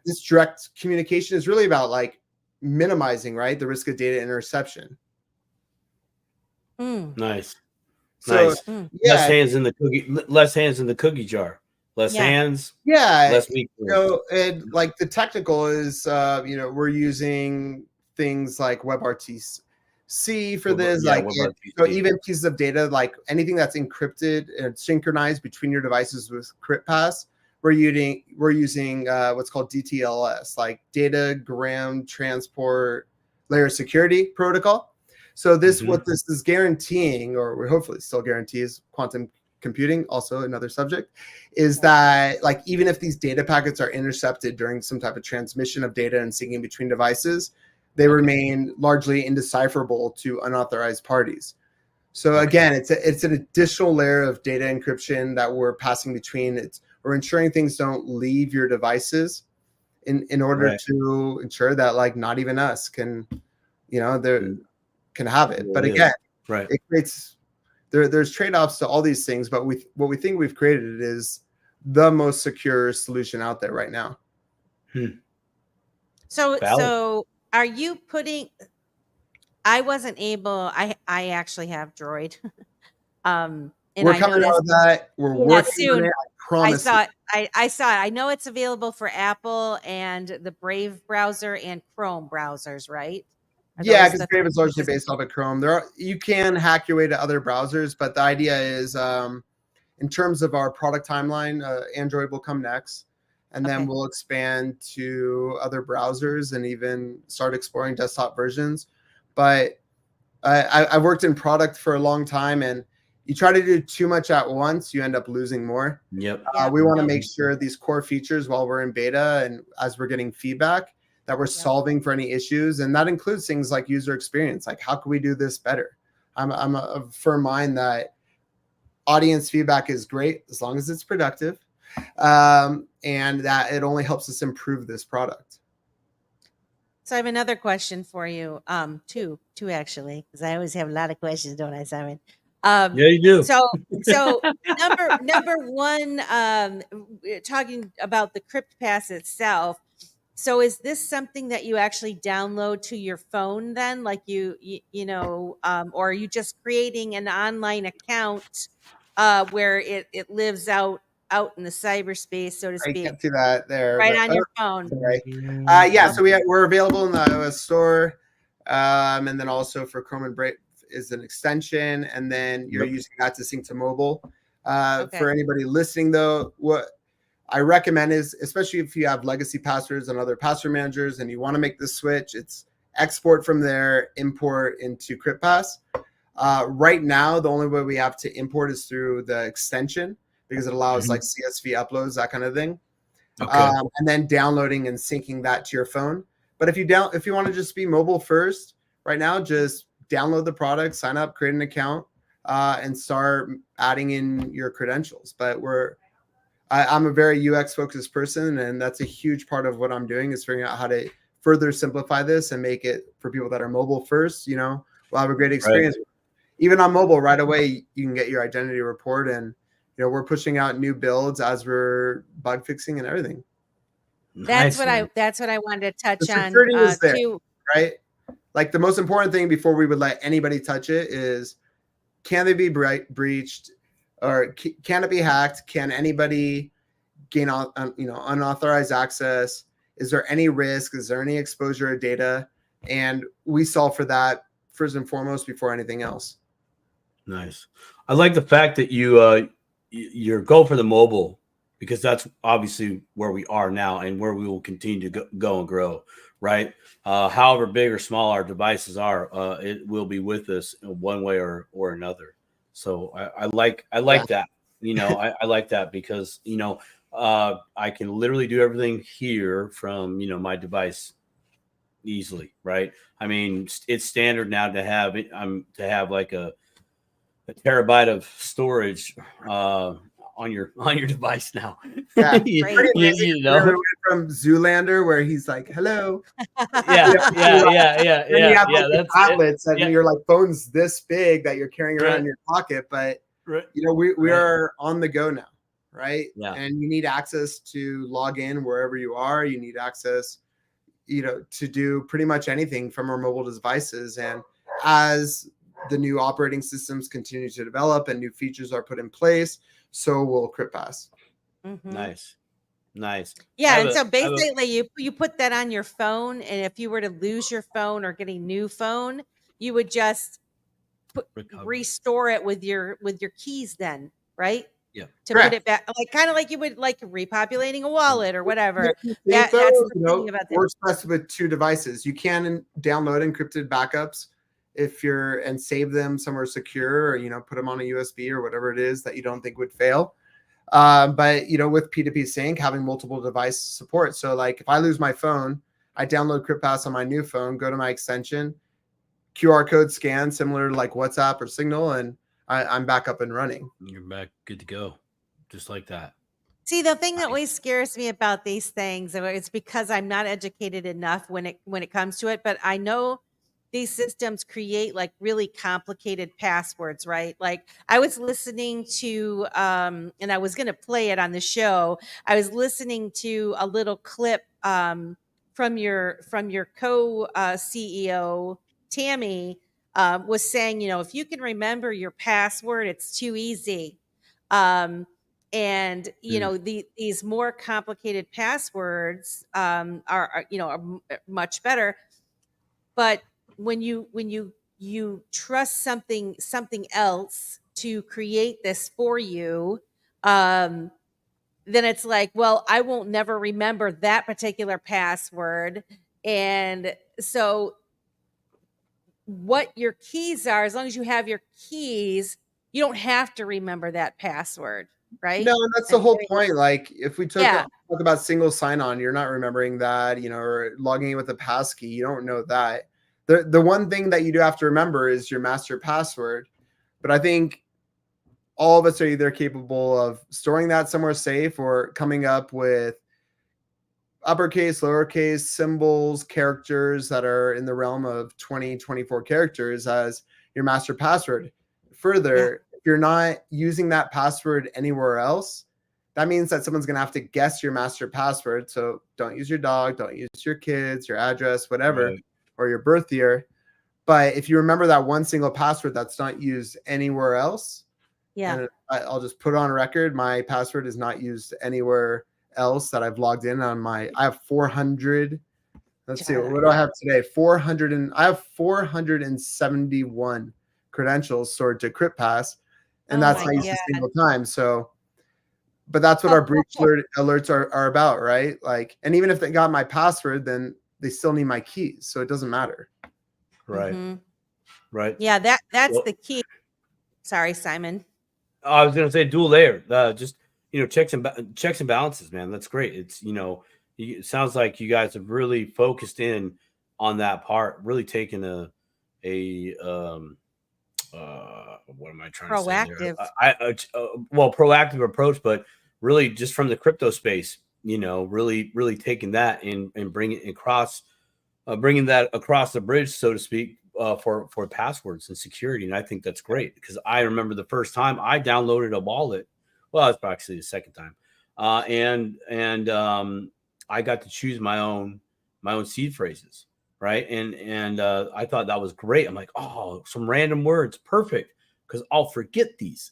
This direct communication is really about like minimizing, right, the risk of data interception. Nice. So Nice. Less hands in the cookie jar. Less hands. Yeah. Less meat. So and like the technical is we're using things like WebRTC for this. So even pieces of data, like anything that's encrypted and synchronized between your devices with KryptPass, we're using what's called DTLS, like Datagram Transport Layer Security Protocol. So what this is guaranteeing, or we hopefully still guarantees, quantum computing, also another subject, is that like even if these data packets are intercepted during some type of transmission of data and syncing between devices, they remain largely indecipherable to unauthorized parties. So again, it's an additional layer of data encryption that we're passing between. We're ensuring things don't leave your devices in order to ensure that like not even us can have it. But again, it creates there's trade-offs to all these things, but what we think we've created is the most secure solution out there right now. So are you putting, I wasn't able, I actually have Droid. And we're coming out of that. We're working soon. On it. I promise. I saw it. I know it's available for Apple and the Brave browser and Chrome browsers, right? Yeah, because Brave is largely based off of Chrome. You can hack your way to other browsers, but the idea is, in terms of our product timeline, Android will come next, and then we'll expand to other browsers and even start exploring desktop versions. But I've worked in product for a long time, and you try to do too much at once, you end up losing more. We want to make sure these core features while we're in beta and as we're getting feedback, that we're solving for any issues. And that includes things like user experience. Like, how can we do this better? I'm a firm mind that audience feedback is great as long as it's productive, and that it only helps us improve this product. So I have another question for you. Two actually, because I always have a lot of questions, don't I, Simon? Yeah, you do. So number one, talking about the KryptPass itself. So is this something that you actually download to your phone then? Like or are you just creating an online account where it lives out in the cyberspace, so to speak? I get to that there. Right on your phone. So we're available in the iOS store, and then also for Chrome and Brave is an extension, and then you're using that to sync to mobile. For anybody listening though, what I recommend is, especially if you have legacy passwords and other password managers and you want to make the switch, it's export from there, import into KryptPass. Right now, the only way we have to import is through the extension because it allows like CSV uploads, that kind of thing. And then downloading and syncing that to your phone. But if you want to just be mobile first, right now, just download the product, sign up, create an account, and start adding in your credentials. But I'm a very UX focused person, and that's a huge part of what I'm doing is figuring out how to further simplify this and make it for people that are mobile first. We'll have a great experience. Even on mobile, right away, you can get your identity report, and we're pushing out new builds as we're bug fixing and everything. That's what I wanted to touch on too. Right? Like the most important thing before we would let anybody touch it is, can they be breached? Or can it be hacked? Can anybody gain unauthorized access? Is there any risk? Is there any exposure of data? And we solve for that first and foremost before anything else. Nice. I like the fact that you go for the mobile, because that's obviously where we are now and where we will continue to go and grow. Right. However big or small our devices are, it will be with us in one way or another. So I like that, I like that because, I can literally do everything here from, my device easily. Right. I mean, it's standard now to have like a terabyte of storage, on your device now. Yeah, from Zoolander where he's like, hello. Yeah. You have like tablets and your like phone's this big that you're carrying around in your pocket, but we are on the go now. right? Yeah. And you need access to log in wherever you are. You need access, to do pretty much anything from our mobile devices. And as the new operating systems continue to develop and new features are put in place, so will KryptPass. Nice. Nice. Yeah, and so basically you put that on your phone, and if you were to lose your phone or get a new phone, you would just restore it with your keys then, right? Yeah. To put it back, like kind of like you would like repopulating a wallet or whatever. That's the thing about that. Works best with two devices. You can download encrypted backups and save them somewhere secure, or put them on a USB or whatever it is that you don't think would fail. But with P2P sync, having multiple device support. So like if I lose my phone, I download KryptPass on my new phone, go to my extension, QR code scan, similar to like WhatsApp or Signal, and I'm back up and running. You're back, good to go, just like that. See, the thing that always scares me about these things, and it's because I'm not educated enough when it comes to it, but I know these systems create like really complicated passwords, right? Like I was listening to, and I was going to play it on the show. I was listening to a little clip from your co-CEO, Tammy, was saying, if you can remember your password, it's too easy. And these more complicated passwords are much better. But when you trust something else to create this for you, then it's like, well, I won't never remember that particular password. And so what your keys are, as long as you have your keys, you don't have to remember that password, right? No, that's the whole point. Like if we talk about single sign-on, you're not remembering that, or logging in with a passkey, you don't know that. The one thing that you do have to remember is your master password. But I think all of us are either capable of storing that somewhere safe or coming up with uppercase, lowercase symbols, characters that are in the realm of 20, 24 characters as your master password. Further, if you're not using that password anywhere else, that means that someone's going to have to guess your master password. So don't use your dog, don't use your kids, your address, whatever, right, or your birth year. But if you remember that one single password that's not used anywhere else, and I'll just put on record, my password is not used anywhere else that I've logged in on I have 400. Let's see, what do I have today? I have 471 credentials stored to KryptPass, and that's not used a single time. So, but that's what our breach alerts are about, right? Like, and even if they got my password, then they still need my keys, so it doesn't matter. Right. Right. Yeah, that's the key. Sorry, Simon. I was going to say dual layer, just, checks and balances, man. That's great. It's, it sounds like you guys have really focused in on that part, really taken a what am I trying to say there? Proactive approach, but really just from the crypto space, really taking that and bringing it across, bringing that across the bridge, so to speak, for passwords and security. And I think that's great, because I remember the first time I downloaded a wallet. Well, it's actually the second time. And I got to choose my own seed phrases. Right. And I thought that was great. I'm like, oh, some random words. Perfect. Because I'll forget these,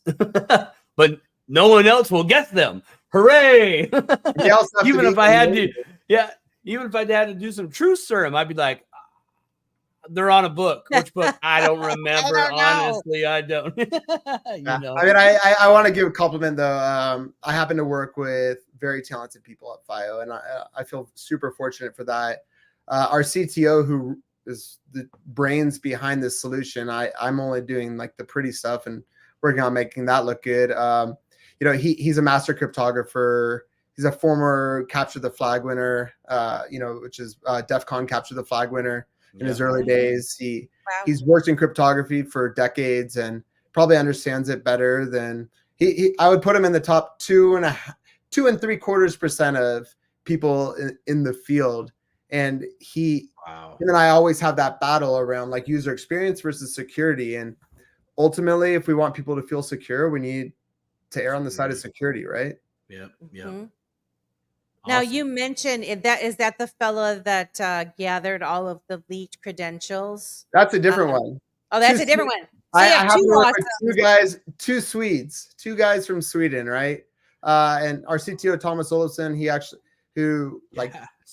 but no one else will guess them. Hooray. Even if I had to do some truth serum, I'd be like, they're on a book. Which book? I don't remember. Honestly, I don't. I mean, I want to give a compliment though. I happen to work with very talented people at FYEO, and I feel super fortunate for that. Our CTO, who is the brains behind this solution, I'm only doing like the pretty stuff and working on making that look good. He's a master cryptographer. He's a former Capture the Flag winner, which is DEF CON Capture the Flag winner. In his early days, he's worked in cryptography for decades and probably understands it better than I would put him in the top 2.75% of people in the field. And him and I always have that battle around like user experience versus security. And ultimately, if we want people to feel secure, we need to err on the side of security, right? Yep. Mhm. Now you mentioned is that the fella that gathered all of the leaked credentials? That's a different one. Oh, that's Two a different one. So I you have happen two to work awesome. with two guys, two guys from Sweden, right? And our CTO Thomas Olofsson, who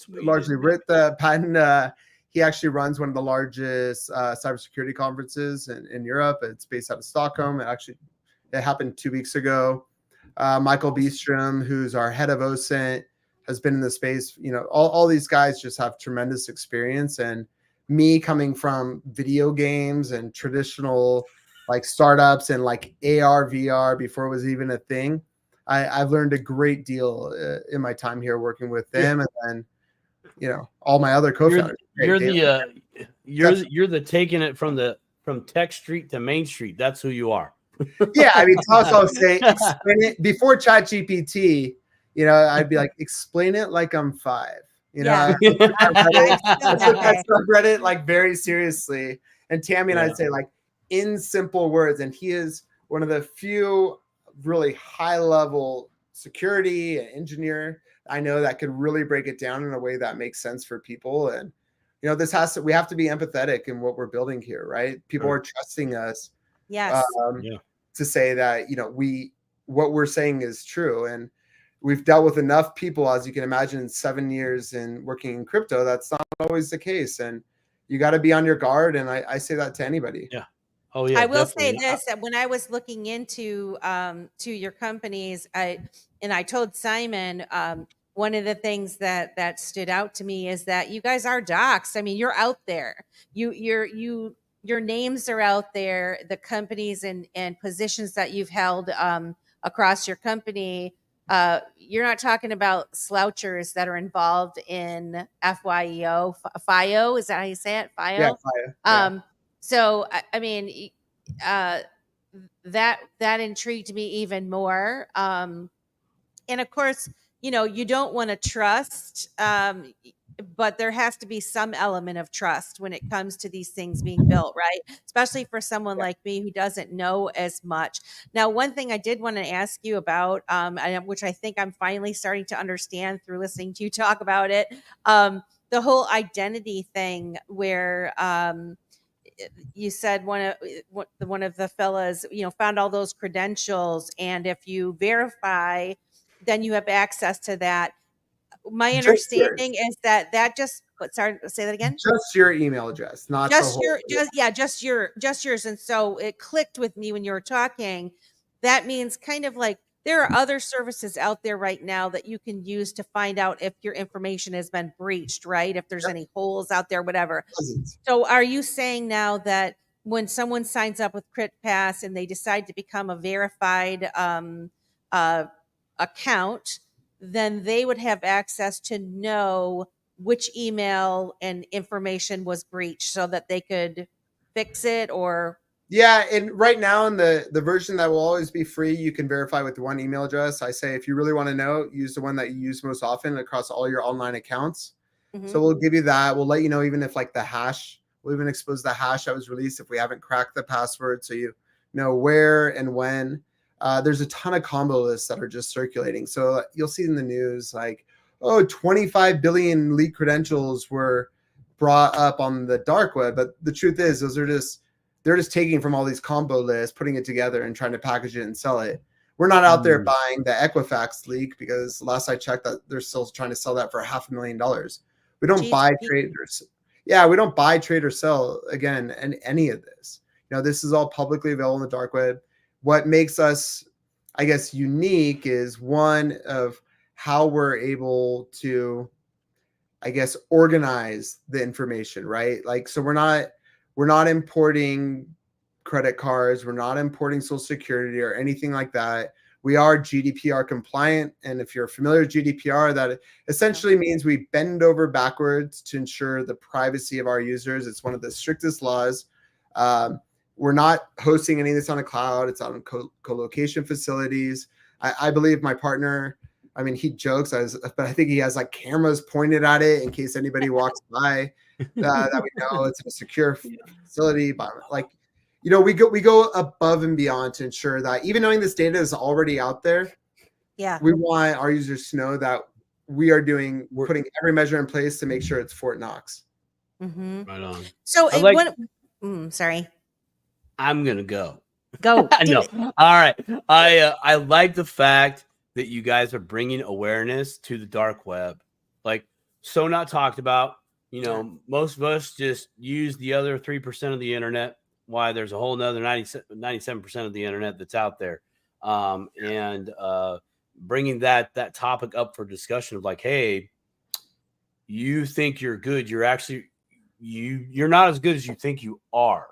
largely wrote the patent. He actually runs one of the largest cybersecurity conferences in Europe. It's based out of Stockholm. It happened 2 weeks ago. Michael Beestrom, who's our head of OSINT, has been in the space. All these guys just have tremendous experience. And me coming from video games and traditional like startups and like AR, VR before it was even a thing, I've learned a great deal in my time here working with them. And then, all my other co-founders. You're the taking it from Tech Street to Main Street. That's who you are. Yeah, I mein, Thomas was saying, explain it before ChatGPT. I'd be like, explain it like I'm 5. Yeah. I read it like very seriously. And Tammy and I'd say like in simple words. And he is one of the few really high level security and engineer I know that could really break it down in a way that makes sense for people. And we have to be empathetic in what we're building here, right? People are trusting us. Yes. To say that what we're saying is true. And we've dealt with enough people, as you can imagine, in 7 years in working in crypto. That's not always the case, and you got to be on your guard. And I say that to anybody. Yeah. Oh yeah. I will say this: that when I was looking into to your companies, I told Simon one of the things that stood out to me is that you guys are docs. I mean, you're out there. Your names are out there. The companies and positions that you've held across your company. You're not talking about slouchers that are involved in FYEO. FYEO, is that how you say it? FYEO? Yeah, FYEO. So, I mean, that intrigued me even more. And of course, you don't want to trust, but there has to be some element of trust when it comes to these things being built, right? Especially for someone like me who doesn't know as much. Now, one thing I did want to ask you about, which I think I'm finally starting to understand through listening to you talk about it, the whole identity thing where you said one of the fellas, found all those credentials, and if you verify, then you have access to that. My understanding is that just sorry, say that again. Just your email address, not just the whole. just yours. And so it clicked with me when you were talking. That means kind of like there are other services out there right now that you can use to find out if your information has been breached, right? If there's any holes out there, whatever. So are you saying now that when someone signs up with KryptPass and they decide to become a verified account, then they would have access to know which email and information was breached so that they could fix it? Or and right now in the version that will always be free, you can verify with one email address. I say if you really want to know, use the one that you use most often across all your online accounts. So we'll give you that. We'll let you know even if like the hash, we'll even expose the hash that was released if we haven't cracked the password, so you know where and when. There's a ton of combo lists that are just circulating. So you'll see in the news like, 25 billion leaked credentials were brought up on the dark web. But the truth is, they're just taking from all these combo lists, putting it together and trying to package it and sell it. We're not out there buying the Equifax leak, because last I checked that they're still trying to sell that for $500,000. We don't buy traders. Yeah, we don't buy, trade, or sell again in any of this. This is all publicly available on the dark web. What makes us, I guess, unique is one of how we're able to, I guess, organize the information, right? Like, so we're not importing credit cards, we're not importing Social Security or anything like that. We are GDPR compliant, and if you're familiar with GDPR, that essentially means we bend over backwards to ensure the privacy of our users. It's one of the strictest laws. We're not hosting any of this on a cloud. It's on co-location facilities. I believe my partner, I mean, he jokes, but I think he has like cameras pointed at it in case anybody walks by that we know it's a secure facility. But like, we go above and beyond to ensure that even knowing this data is already out there, Yeah. We want our users to know that we are putting every measure in place to make sure it's Fort Knox. Mm-hmm. Right on. So sorry. I'm gonna go. Go. No. All right. I like the fact that you guys are bringing awareness to the dark web. Like, so not talked about. You know, most of us just use the other 3% of the internet. Why there's a whole nother 97% of the internet that's out there. And bringing that topic up for discussion of like, hey, you think you're good. You're actually, you're not as good as you think you are.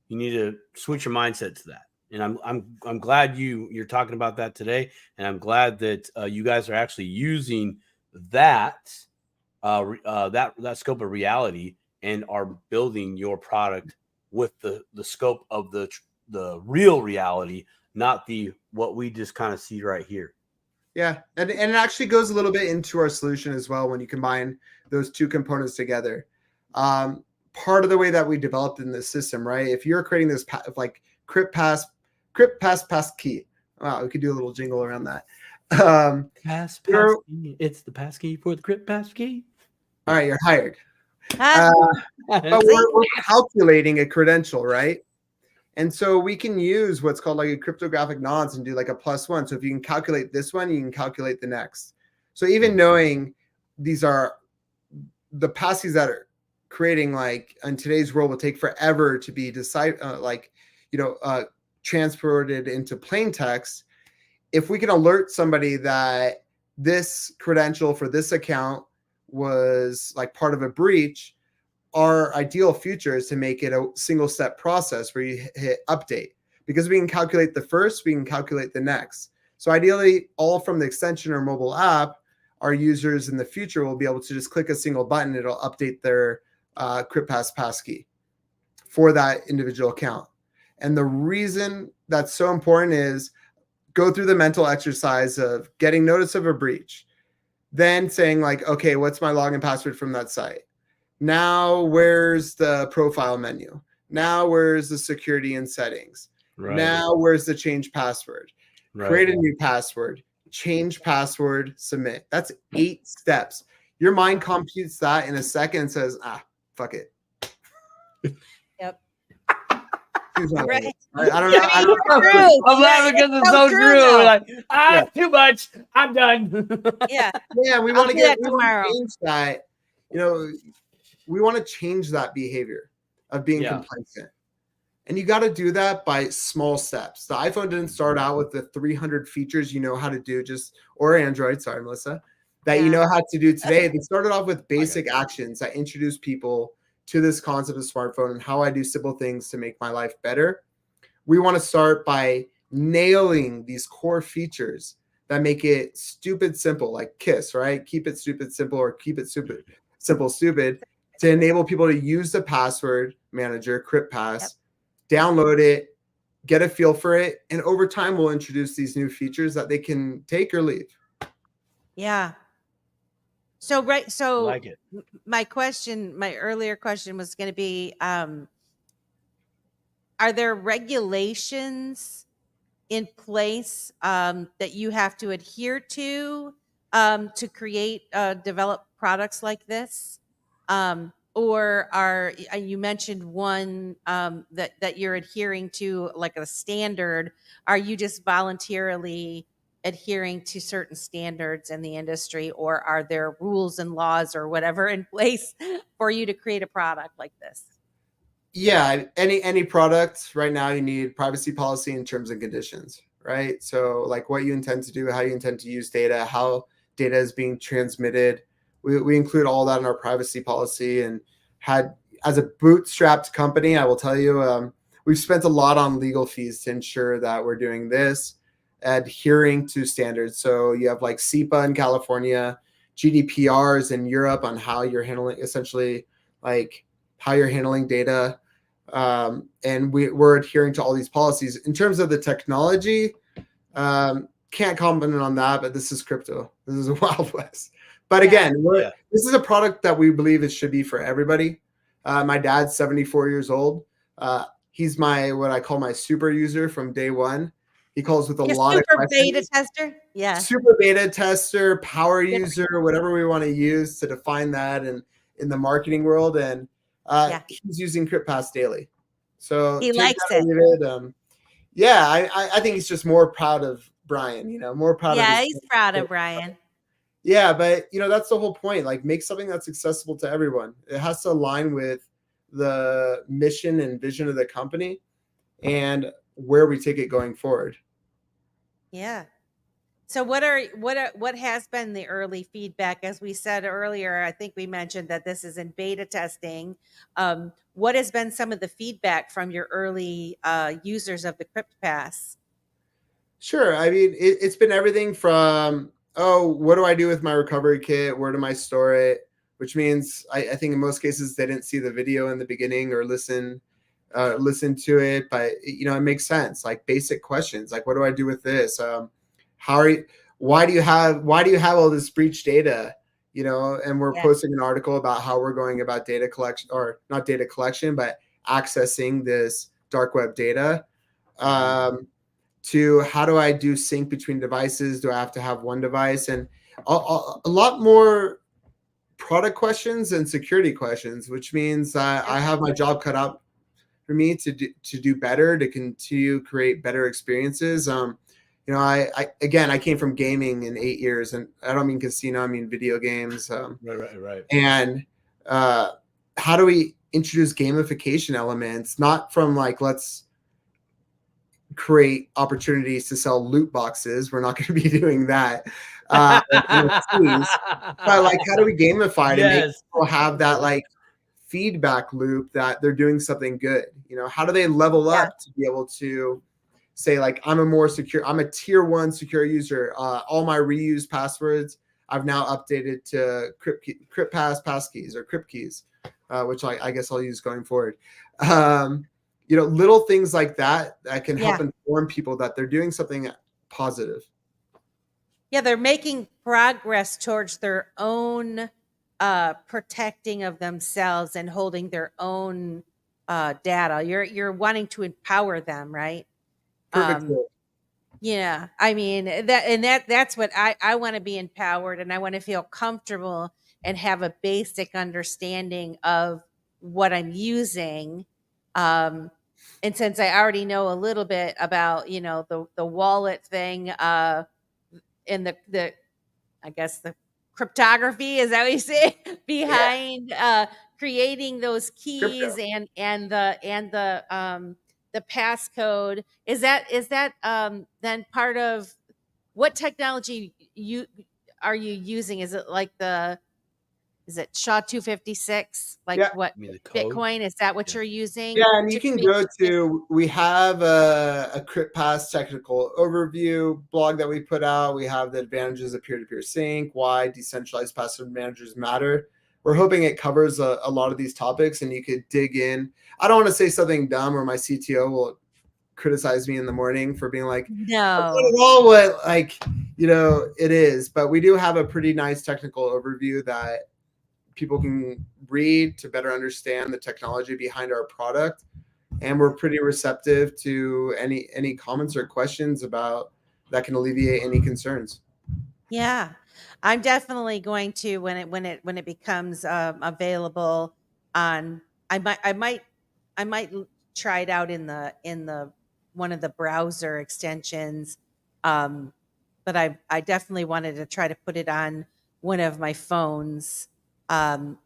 You need to switch your mindset to that. And I'm glad you're talking about that today. And I'm glad that you guys are actually using that that scope of reality and are building your product with the scope of the real reality, not the what we just kind of see right here. Yeah, and it actually goes a little bit into our solution as well when you combine those two components together. Part of the way that we developed in this system, right? If you're creating this like KryptPass passkey, wow, we could do a little jingle around that. Pass key. It's the pass key for the KryptPass key. All right, you're hired. But we're calculating a credential, right? And so we can use what's called like a cryptographic nonce and do like a +1. So if you can calculate this one, you can calculate the next. So even knowing these are the passkeys that are creating, like in today's world will take forever to be transported into plain text. If we can alert somebody that this credential for this account was like part of a breach, our ideal future is to make it a single step process where you hit update, because we can calculate the first, we can calculate the next. So ideally, all from the extension or mobile app, our users in the future will be able to just click a single button. It'll update their KryptPass passkey for that individual account. And the reason that's so important is go through the mental exercise of getting notice of a breach, then saying like, okay, what's my login password from that site? Now, where's the profile menu? Now, where's the security and settings? Right. Now, where's the change password? Right. Create a new password, change password, submit. That's 8 steps. Your mind computes that in a second and says, fuck it. Yep. Right. I don't know. I'm laughing because it's so true. Like, too much. I'm done. Yeah. Yeah, we want to change that. You know, we want to change that behavior of being complacent. And you got to do that by small steps. The iPhone didn't start out with the 300 features you know how to do, or Android, sorry, Melissa, that you know how to do today. They started off with basic actions that introduce people to this concept of smartphone and how I do simple things to make my life better. We want to start by nailing these core features that make it stupid simple, like KISS, right? Keep it stupid simple, or keep it stupid simple stupid, to enable people to use the password manager, KryptPass, download it, get a feel for it, and over time we'll introduce these new features that they can take or leave. Yeah. So like it. My earlier question was going to be, are there regulations in place that you have to adhere to create develop products like this? Or you mentioned one that you're adhering to, like a standard. Are you just voluntarily adhering to certain standards in the industry, or are there rules and laws or whatever in place for you to create a product like this? Yeah, any product right now, you need privacy policy and terms and conditions, right? So like what you intend to do, how you intend to use data, how data is being transmitted. We include all that in our privacy policy. And as a bootstrapped company, I will tell you, we've spent a lot on legal fees to ensure that we're doing this, adhering to standards. So you have like SEPA in California, GDPRs in Europe on how you're handling, essentially like how you're handling data. And we're adhering to all these policies. In terms of the technology, can't comment on that, but this is crypto. This is a Wild West. But again, this is a product that we believe it should be for everybody. My dad's 74 years old. He's what I call my super user from day one. He calls with a Yeah, lot of super beta questions. tester. Yeah. Super beta tester, power Yeah. user, whatever we want to use to define that in the marketing world. And Yeah. he's using KryptPass daily. So He take likes that or it. leave it. Yeah, I think he's just more proud of Brian, more proud of Yeah, his. he's proud of Brian. Yeah, but that's the whole point. Like, make something that's accessible to everyone. It has to align with the mission and vision of the company and where we take it going forward. Yeah. So what has been the early feedback? As we said earlier, I think we mentioned that this is in beta testing. What has been some of the feedback from your early users of the KryptPass? Sure. I mean, it's been everything from, oh, what do I do with my recovery kit? Where do I store it? Which means I think in most cases they didn't see the video in the beginning or listen to it, but it makes sense. Like, basic questions, like, what do I do with this? Why do you have all this breach data? And we're posting an article about how we're going about data collection, or not data collection, but accessing this dark web data. To how do I do sync between devices? Do I have to have one device? And a lot more product questions and security questions, which means I have my job cut out for me to do better, to continue create better experiences. I came from gaming in 8 years, and I don't mean casino, I mean video games. Right. And how do we introduce gamification elements, not from like, let's create opportunities to sell loot boxes. We're not going to be doing that. But like, how do we gamify to make people have that like feedback loop that they're doing something good? How do they level up to be able to say, like, I'm a tier 1 secure user. All my reused passwords I've now updated to KryptPass passkeys or crypt keys, which I guess I'll use going forward. Little things like that can help inform people that they're doing something positive. Yeah, they're making progress towards their own protecting of themselves and holding their own data. You're wanting to empower them, right? Perfect. Yeah, I mean that's what I want to be empowered, and I want to feel comfortable and have a basic understanding of what I'm using. And since I already know a little bit about, the wallet thing, and the I guess the cryptography, is that what you say, behind creating those keys, Crypto. and the passcode, is that then part of what technology are you using? Is it like is it SHA-256? Like what Bitcoin? Is that what you're using? Yeah, and you can go to, we have a KryptPass technical overview blog that we put out. We have the advantages of peer-to-peer sync, why decentralized password managers matter. We're hoping it covers a lot of these topics, and you could dig in. I don't want to say something dumb or my CTO will criticize me in the morning for being like, no, not at all what it is. But we do have a pretty nice technical overview that people can read to better understand the technology behind our product, and we're pretty receptive to any comments or questions about that can alleviate any concerns. Yeah, I'm definitely going to, when it becomes available on, I might try it out in the one of the browser extensions, but I definitely wanted to try to put it on one of my phones, and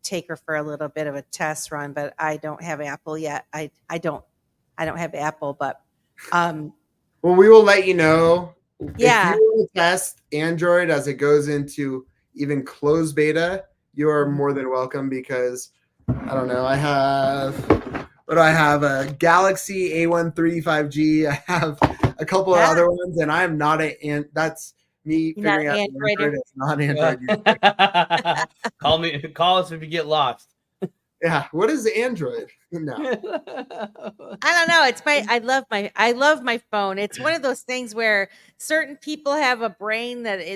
take her for a little bit of a test run. But I don't have Apple yet. I don't have Apple, but well, we will let you know. Yeah. If you want to test Android as it goes into even closed beta, you are more than welcome, because I don't know, I have a Galaxy A13 5G. I have a couple of other ones, and I'm not that's me figuring out Android. It's not Android. Call us if you get lost. Yeah, what is Android? No. I don't know. I love my phone. It's one of those things where certain people have a brain that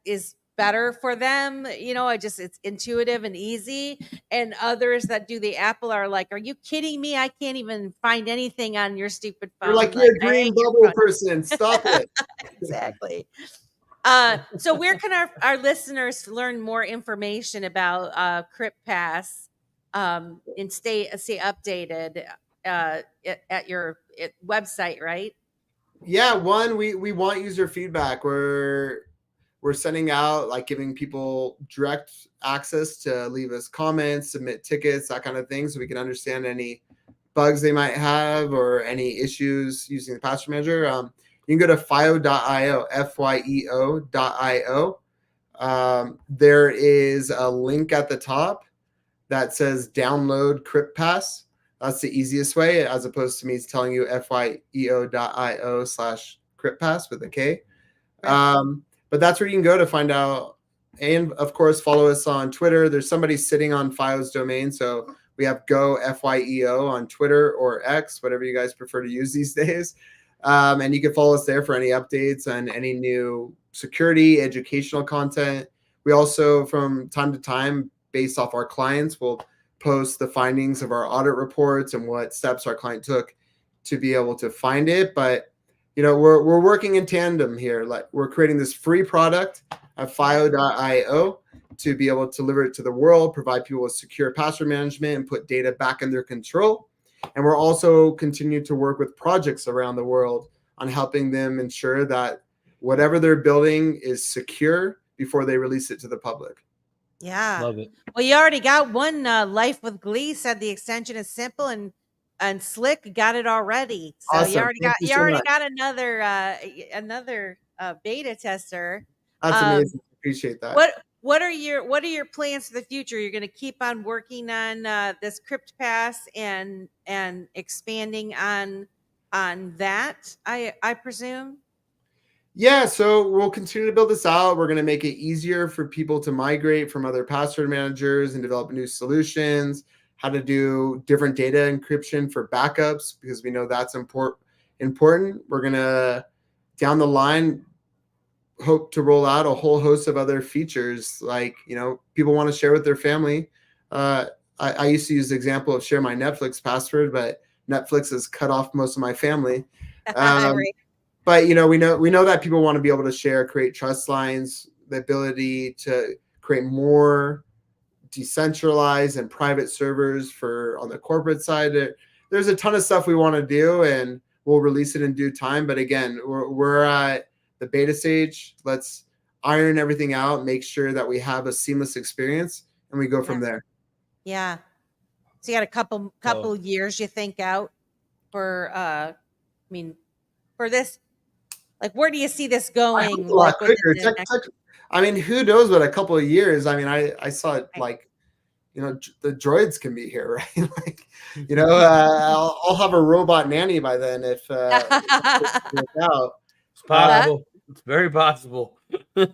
is better for them. It's intuitive and easy. And others that do the Apple are like, are you kidding me? I can't even find anything on your stupid phone. You're like, you're a green bubble person. Stop it. Exactly. So where can our listeners learn more information about KryptPass and stay updated at your website, right? Yeah, we want user feedback. We're sending out, like, giving people direct access to leave us comments, submit tickets, that kind of thing, so we can understand any bugs they might have or any issues using the password manager. You can go to FYEO, FYEO.io. There is a link at the top that says download KryptPass. That's the easiest way, as opposed to me telling you FYEO.io/KryptPass with a K. Right. But that's where you can go to find out. And of course, follow us on Twitter. There's somebody sitting on FYEO's domain. So we have Go FYEO on Twitter or X, whatever you guys prefer to use these days. And you can follow us there for any updates and any new security, educational content. We also, from time to time, based off our clients, will post the findings of our audit reports and what steps our client took to be able to find it. But we're working in tandem here. Like, we're creating this free product at FYEO.io to be able to deliver it to the world, provide people with secure password management, and put data back in their control. And we're also continuing to work with projects around the world on helping them ensure that whatever they're building is secure before they release it to the public. Yeah. Love it. Well, you already got one. Life with Glee said the extension is simple and slick. Got it already. So awesome. you already got another beta tester. That's amazing. Appreciate that. What are your plans for the future? You're going to keep on working on this KryptPass and expanding on that, I presume. Yeah, so we'll continue to build this out. We're going to make it easier for people to migrate from other password managers and develop new solutions, how to do different data encryption for backups, because we know that's important. We're going to, down the line, hope to roll out a whole host of other features. Like, people want to share with their family. I used to use the example of share my Netflix password, but Netflix has cut off most of my family. Right. But we know that people want to be able to share, create trust lines, the ability to create more decentralized and private servers on the corporate side. There's a ton of stuff we want to do, and we'll release it in due time. But again, we're at the beta stage. Let's iron everything out, make sure that we have a seamless experience, and we go from there. Yeah. So you got a couple years, you think, out for for this. Like, where do you see this going? A lot quicker. Who knows what a couple of years? I saw it like, the droids can be here, right? Like, I'll have a robot nanny by then if it works out. It's possible. It's very possible. Who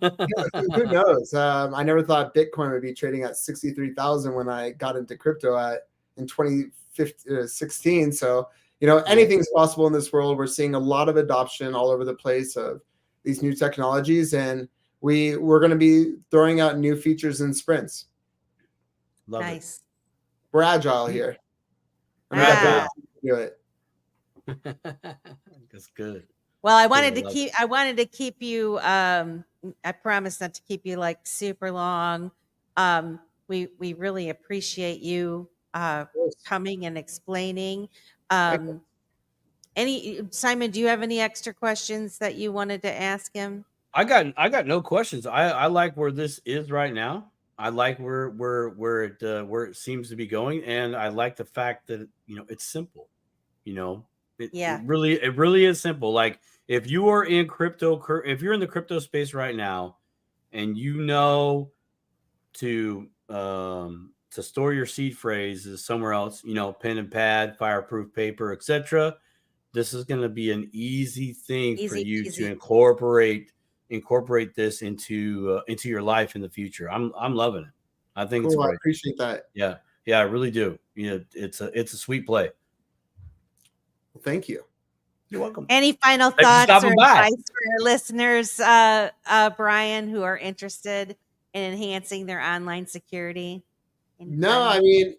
knows? I never thought Bitcoin would be trading at 63,000 when I got into crypto in 2016. So, anything's possible in this world. We're seeing a lot of adoption all over the place of these new technologies, and we're going to be throwing out new features in sprints. Love nice. It. We're agile here. Do it. That's good. Well, I wanted to keep you. I promise not to keep you like super long. We really appreciate you coming and explaining. Simon, do you have any extra questions that you wanted to ask him? I got no questions. I like where this is right now. I like where it seems to be going, and I like the fact that it's simple. It really is simple. Like, if you are in if you're in the crypto space right now, and to store your seed phrases somewhere else, pen and pad, fireproof paper, etc. This is going to be an easy thing for you to incorporate this into your life in the future. I'm loving it. I think it's great. I appreciate that. Yeah, I really do. It's a sweet play. Well, thank you. You're welcome. Any final Thanks for thoughts or stopping by. advice for our listeners, Brian, who are interested in enhancing their online security? No, I mean,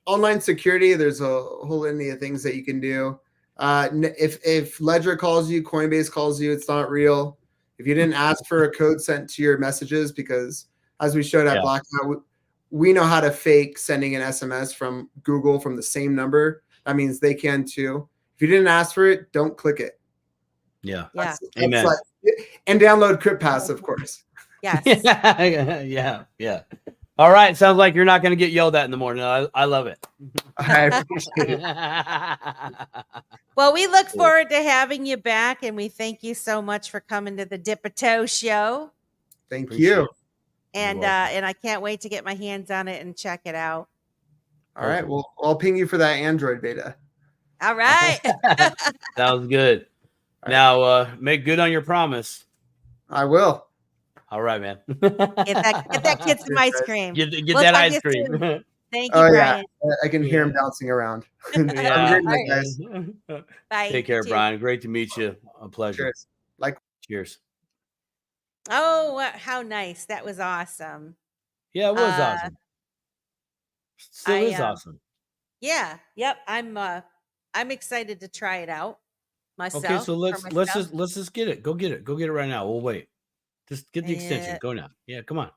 online security, there's a whole litany of things that you can do. If Ledger calls you, Coinbase calls you, it's not real. If you didn't ask for a code sent to your messages, because as we showed at Blackout, we know how to fake sending an SMS from Google from the same number. That means they can too. If you didn't ask for it, don't click it. Yeah. Yeah. Amen. And download KryptPass, of course. Yes. Yeah. All right. Sounds like you're not going to get yelled at in the morning. I love it. I appreciate it. Well, we look forward to having you back, and we thank you so much for coming to the Dip a Toe show. Thank you. And I can't wait to get my hands on it and check it out. All right. Well, I'll ping you for that Android beta. All right. Sounds good. Now, make good on your promise. I will. All right, man. Get that kid some ice cream. Get that ice cream. Thank you, Brian. Yeah. I can hear him bouncing around. Yeah. Great, guys. Bye. Take care, Brian. Great to meet you. A pleasure. Cheers. Cheers. Oh, how nice. That was awesome. Yeah, it was awesome. Still is awesome. Yeah. Yep. I'm excited to try it out myself. Okay, so let's just get it. Go get it. Go get it right now. We'll wait. Just get the extension. Go now. Yeah, come on.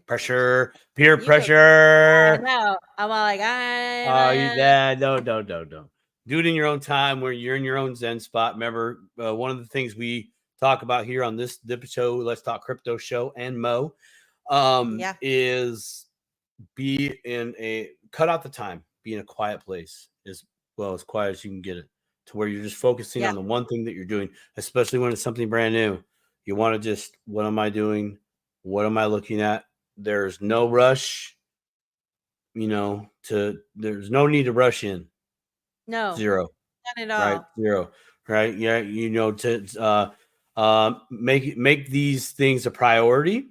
Pressure. Peer pressure. No, I'm all like, don't. Do it in your own time where you're in your own Zen spot. Remember, one of the things we talk about here on this Dip Show, Let's Talk Crypto show, and Mo, is cut out the time, be in a quiet place as quiet as you can get it, to where you're just focusing on the one thing that you're doing, especially when it's something brand new. You want to just, what am I doing? What am I looking at? There's no rush, there's no need to rush in. No. Zero. Not at all. Right. Zero. Right. Yeah. To make these things a priority.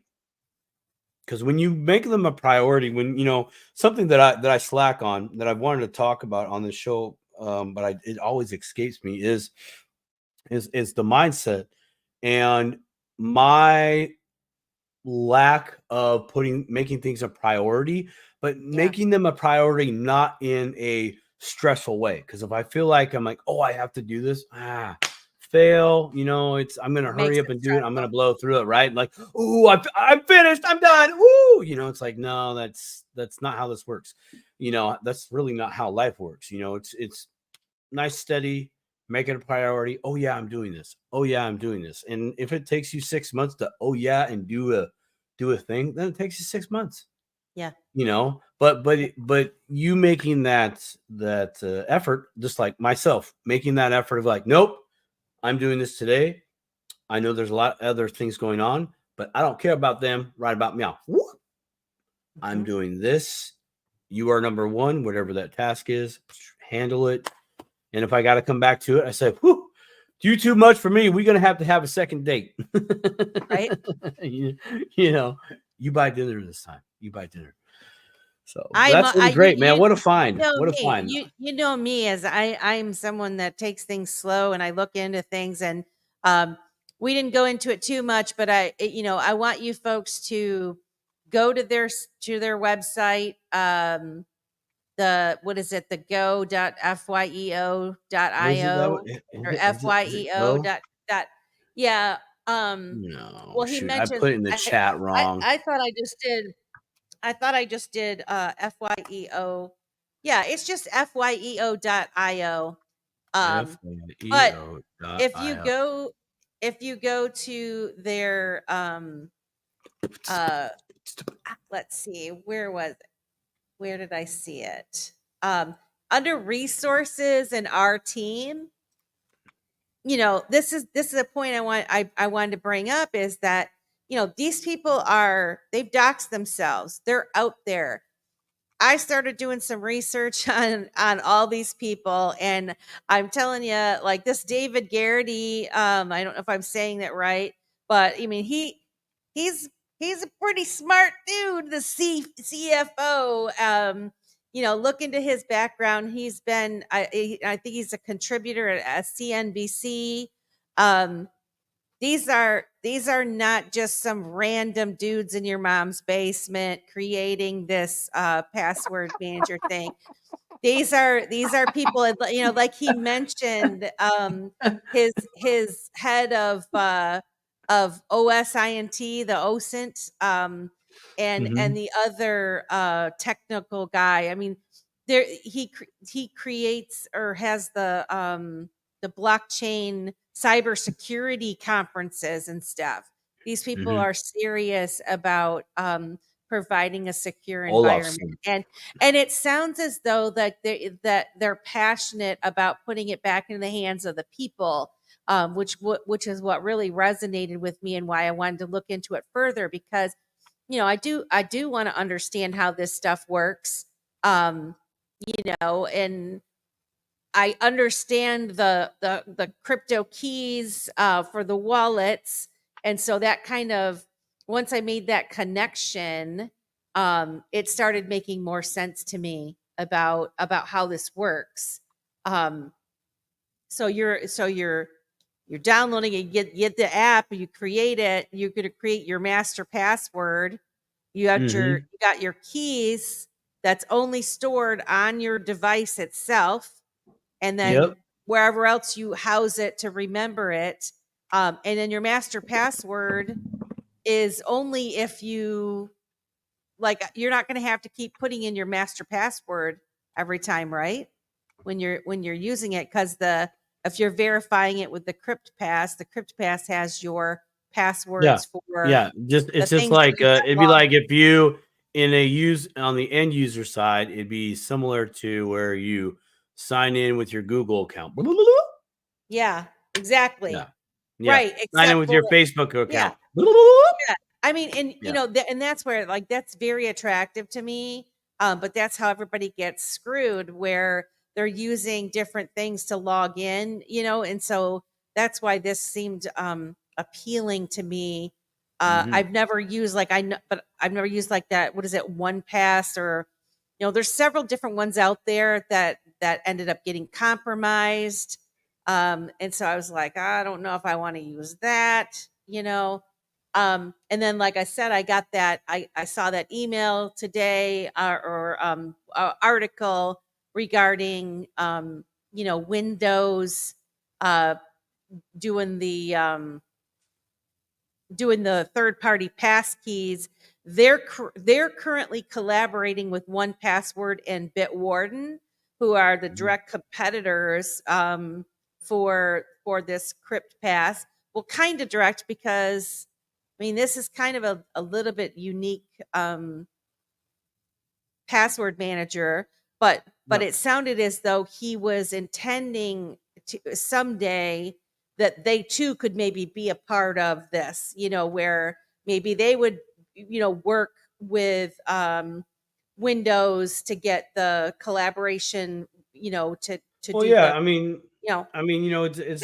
Because when you make them a priority, when, something that I slack on, that I wanted to talk about on the show, but it always escapes me is the mindset and my lack of making things a priority, but making them a priority not in a stressful way. Because if I feel like I'm like, oh, I have to do this, fail, I'm gonna hurry up and do it. I'm gonna blow through it, right? Like, oh, I'm finished, I'm done. Woo! It's like, no, that's not how this works. That's really not how life works. It's nice, steady, make it a priority. Oh yeah, I'm doing this. Oh yeah, I'm doing this. And if it takes you 6 months to and do a thing, then it takes you 6 months. Yeah. But you making that effort, just like myself, making that effort of like, nope, I'm doing this today. I know there's a lot of other things going on, but I don't care about them. Right about me. I'm doing this. You are number one, whatever that task is, handle it. And if I got to come back to it, I say, whew, you too much for me. We're going to have a second date. Right. You buy dinner this time. You buy dinner. So that's really great, man. What a find. What a find. You know me as I'm someone that takes things slow and I look into things, and we didn't go into it too much, but I want you folks to go to their website. The go.fyeo.io or fyeo. Yeah. No. Well, he mentioned I put it in the chat wrong. I thought I just did FYEO. Yeah, it's just fyeo.io. But if you go to their let's see, where did I see it? Under resources and our team, this is a point I wanted to bring up, is that, these people they've doxed themselves. They're out there. I started doing some research on all these people, and I'm telling you, like this David Garrity, I don't know if I'm saying that right, but I mean, he's a pretty smart dude, the CFO. look into his background. He's been, I think he's a contributor at CNBC. These are not just some random dudes in your mom's basement creating this password manager thing. These are people, like he mentioned, his head of OSINT, the OSINT, and the other technical guy. I mean, he creates or has the blockchain cybersecurity conferences and stuff. These people are serious about providing a secure environment, and it sounds as though that they're passionate about putting it back in the hands of the people, which is what really resonated with me and why I wanted to look into it further, because I do want to understand how this stuff works, and I understand the crypto keys for the wallets. And so that kind of, once I made that connection, it started making more sense to me about how this works. So you're downloading it, you get the app, you create it, you're going to create your master password. You got your keys that's only stored on your device itself. And then wherever else you house it to remember it. And then your master password is only if you, like, you're not going to have to keep putting in your master password every time, right? When you're using it, because if you're verifying it with the KryptPass has your passwords for it's just like it'd be like if you on the end user side, it'd be similar to where you sign in with your Google account. Yeah, exactly. Yeah. Right. Sign in with your Facebook account. Yeah. I mean, and and that's where, like, that's very attractive to me. But that's how everybody gets screwed, where they're using different things to log in, and so that's why this seemed appealing to me. I've never used I've never used like that. What is it? OnePass, or there's several different ones out there that ended up getting compromised. And so I was like, I don't know if I want to use that, and then, like I said, I got that, I saw that email today, or article regarding, Windows, doing the third-party pass keys. They're currently collaborating with 1Password and Bitwarden, who are the direct competitors for this KryptPass. Well, kind of direct, because this is kind of a little bit unique password manager, but it sounded as though he was intending to someday that they too could maybe be a part of this, where maybe they would, work with Windows to get the collaboration, to well, do yeah, the, it's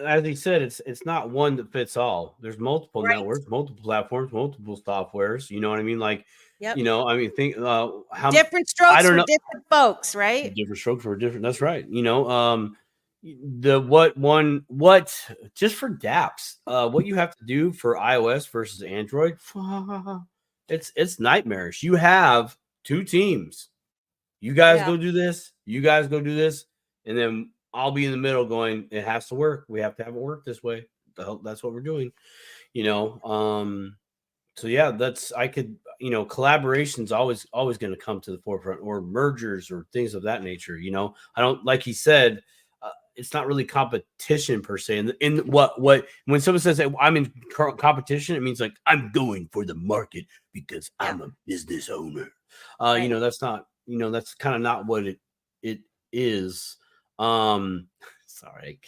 as he said, it's not one that fits all. There's multiple networks, multiple platforms, multiple softwares. You know what I mean? Like, think how different strokes for different folks, right? Different strokes for different. That's right. Just for dApps, what you have to do for iOS versus Android, it's nightmarish. You have two teams. You guys go do this. You guys go do this, and then I'll be in the middle going, it has to work. We have to have it work this way. That's what we're doing. So yeah, collaboration's always going to come to the forefront, or mergers or things of that nature. I don't, like he said, it's not really competition per se. And in what when someone says that I'm in competition, it means like I'm going for the market because I'm a business owner. That's not, that's kind of not what it is. Sorry.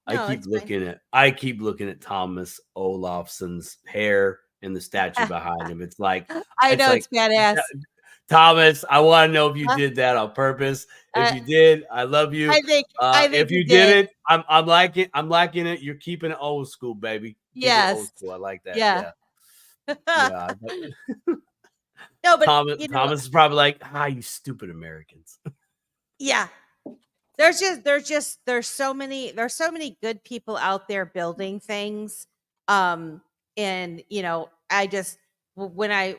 I keep looking at Thomas Olafson's hair and the statue behind him. It's like, I know, it's badass. Thomas, I want to know if you did that on purpose. If you did, I love you. I think if you didn't, I'm liking it. You're keeping it old school, baby. Yes. Old school. I like that. Yeah. Yeah. No, but Thomas is probably like, you stupid Americans. Yeah. There's so many good people out there building things. And I just when I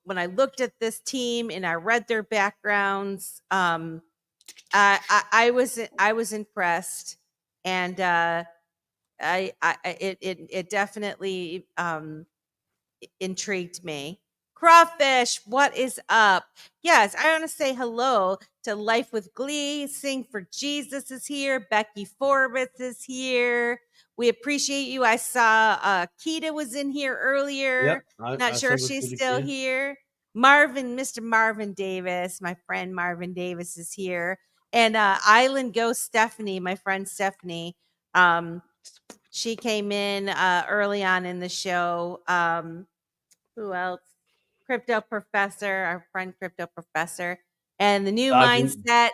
looked at this team and I read their backgrounds, I was impressed, and it definitely intrigued me. Crawfish, what is up? Yes, I want to say hello to Life with Glee. Sing for Jesus is here. Becky Forbes is here. We appreciate you. I saw Keita was in here earlier. Yep, Not sure if she's still here. Mr. Marvin Davis, my friend Marvin Davis is here. And Island Ghost Stephanie, my friend Stephanie. She came in early on in the show. Who else? Crypto Professor, our friend Crypto Professor, and the new mindset.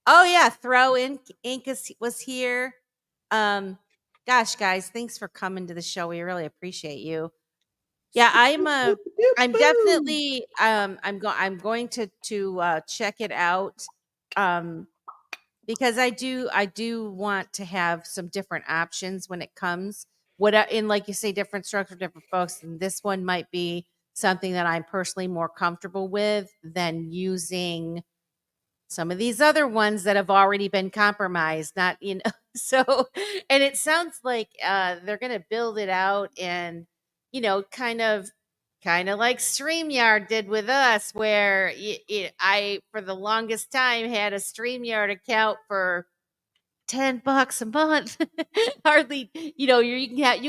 Oh yeah, Throw Inc. was here. Gosh, guys, thanks for coming to the show. We really appreciate you. Yeah, I'm definitely I'm going to check it out. Because I do want to have some different options when it comes in, like you say, different structure, different folks, and this one might be something that I'm personally more comfortable with than using some of these other ones that have already been compromised. Not, so, and it sounds like they're going to build it out and, kind of like StreamYard did with us, where I, for the longest time, had a StreamYard account for $10 a month. Hardly, you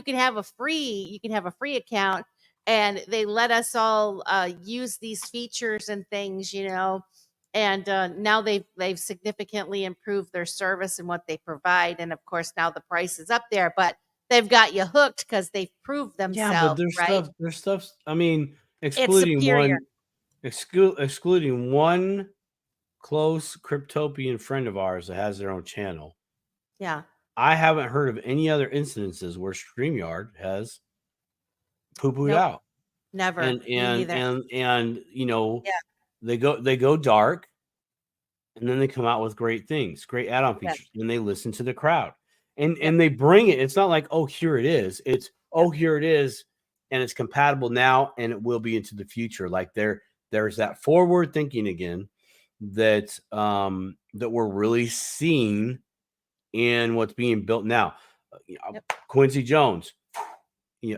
can have a free account, and they let us all use these features and things, and now they've significantly improved their service and what they provide, and of course now the price is up there, but they've got you hooked because they've proved themselves. Yeah, but there's stuff. I mean, excluding one close cryptopian friend of ours that has their own channel. Yeah, I haven't heard of any other instances where StreamYard has poo-pooed out. Never. And yeah. they go dark, and then they come out with great things, great add-on features, and they listen to the crowd. And they bring it. It's not like, oh, here it is. It's here it is, and it's compatible now, and it will be into the future. Like there's that forward thinking again that that we're really seeing in what's being built now. Quincy Jones,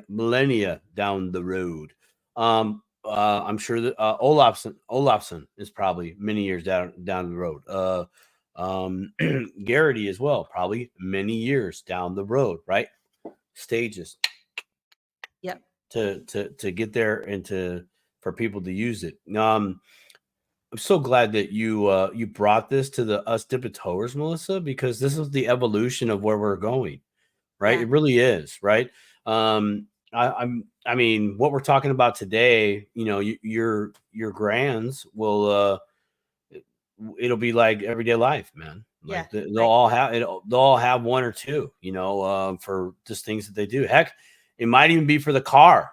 millennia down the road. I'm sure that Olafson is probably many years down the road. Garrity as well, probably many years down the road, right? Stages. Yep. To get there and for people to use it. I'm so glad that you brought this to the us dip-a-toers, Melissa, because this is the evolution of where we're going, right? Yeah. It really is, right? I mean, what we're talking about today, your grands will it'll be like everyday life, man. Like they'll all have one or two, for just things that they do. Heck, it might even be for the car.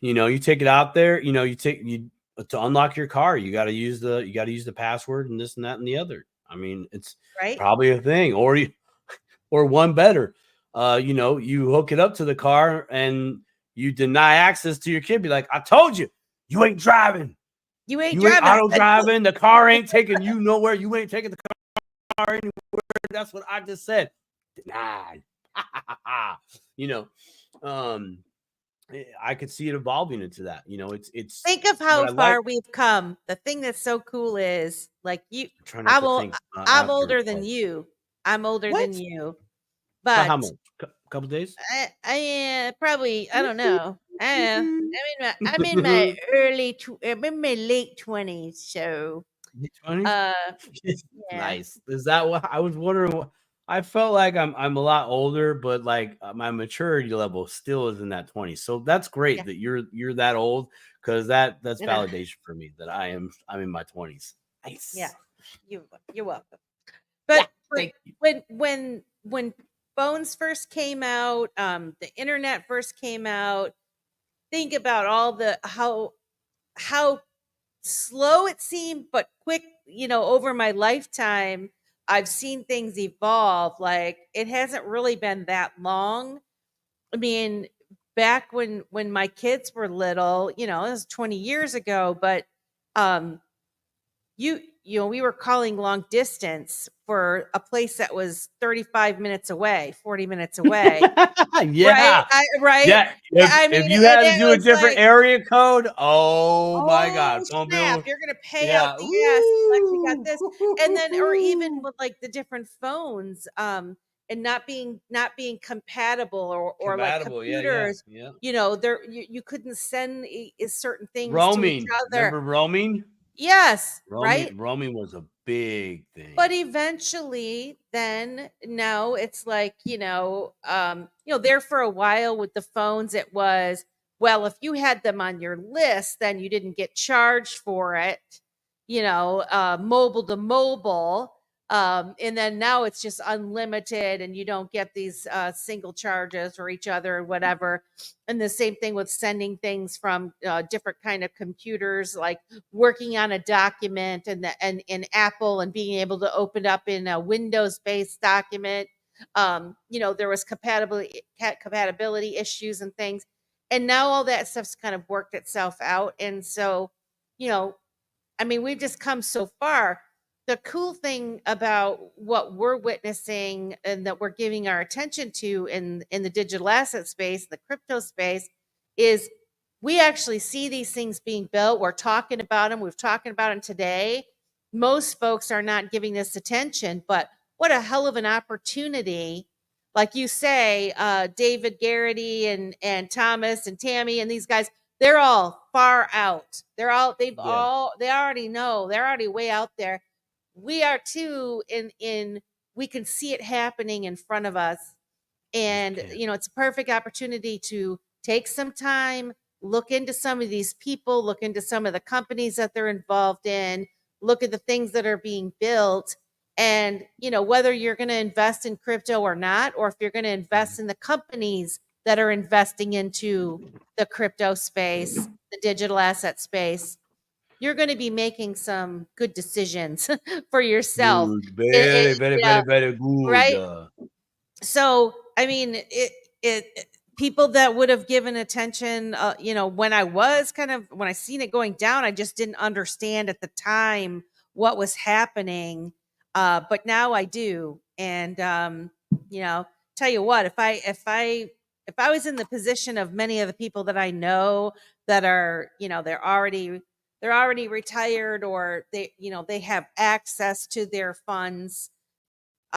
You take it out there, to unlock your car, you got to use the password and this and that and the other. I mean, it's probably a thing, or one better. You hook it up to the car and you deny access to your kid. Be like, I told you, you ain't driving. You ain't auto driving. The car ain't taking you nowhere. You ain't taking the car anywhere. That's what I just said. Denied. I could see it evolving into that. It's think of how far we've come. The thing that's so cool is, like, I'm older than you. I'm older than you. But how much? A couple days? I probably, I don't know. I'm in my late 20s. So late 20s? Nice. Is that what I was wondering? I felt like I'm a lot older, but like my maturity level still is in that 20s. So that's great that you're that old, because that's validation for me that I'm in my 20s. Nice. Yeah, you're welcome. But when phones first came out, the internet first came out, think about all the how slow it seemed, but quick, over my lifetime, I've seen things evolve. Like, it hasn't really been that long. I mean, back when my kids were little, it was 20 years ago, but we were calling long distance for a place that was 35 minutes away, 40 minutes away. Yeah. Right. Yeah. If you had to do a different area code, oh my God. Snap, you're gonna pay Yeah. out the ass. Like, we got this. And then, or even with like the different phones, and not being compatible, or like Compatible, computers, yeah. you couldn't send certain things to Roaming. each other. Remember roaming? Yes, right. Roaming was a big thing. But eventually, then now it's like, there for a while with the phones, it was, well, if you had them on your list, then you didn't get charged for it, mobile to mobile. And then now it's just unlimited, and you don't get these single charges for each other or whatever. And the same thing with sending things from different kind of computers, like working on a document and in Apple, and being able to open up in a Windows-based document. There was compatibility issues and things. And now all that stuff's kind of worked itself out. And so, we've just come so far. The cool thing about what we're witnessing and that we're giving our attention to in the digital asset space, the crypto space, is we actually see these things being built. We're talking about them. We've talked about them today. Most folks are not giving this attention, but what a hell of an opportunity. Like you say, David Garrity and Thomas and Tammy and these guys, they're all far out. They already know. They're already way out there. We are too, we can see it happening in front of us. And, it's a perfect opportunity to take some time, look into some of these people, look into some of the companies that they're involved in, look at the things that are being built. And, whether you're going to invest in crypto or not, or if you're going to invest in the companies that are investing into the crypto space, the digital asset space, you're going to be making some good decisions for yourself. Very, very, very, very good. Right? So, people that would have given attention, when I seen it going down, I just didn't understand at the time what was happening. But now I do. And, tell you what, if I was in the position of many of the people that I know that are, they're already retired, or they have access to their funds,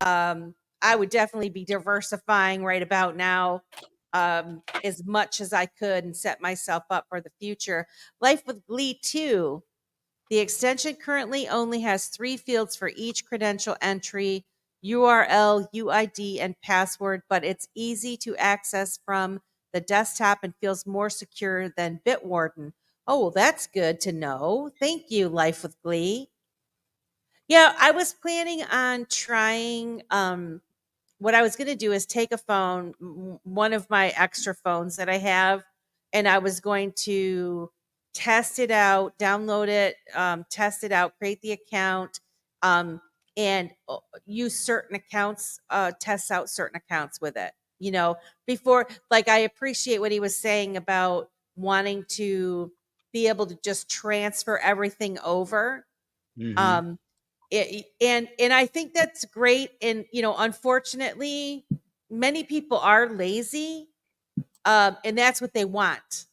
I would definitely be diversifying right about now, as much as I could, and set myself up for the future. Life with Glee 2. The extension currently only has 3 fields for each credential entry: URL, UID, and password, but it's easy to access from the desktop and feels more secure than Bitwarden. Oh, well, that's good to know. Thank you, Life with Glee. Yeah, I was planning on trying, what I was going to do is take a phone, one of my extra phones that I have, and I was going to test it out, download it, test it out, create the account, and use certain accounts, test out certain accounts with it. Before, like, I appreciate what he was saying about wanting to be able to just transfer everything over. Mhm. And I think that's great. And, unfortunately, many people are lazy, and that's what they want.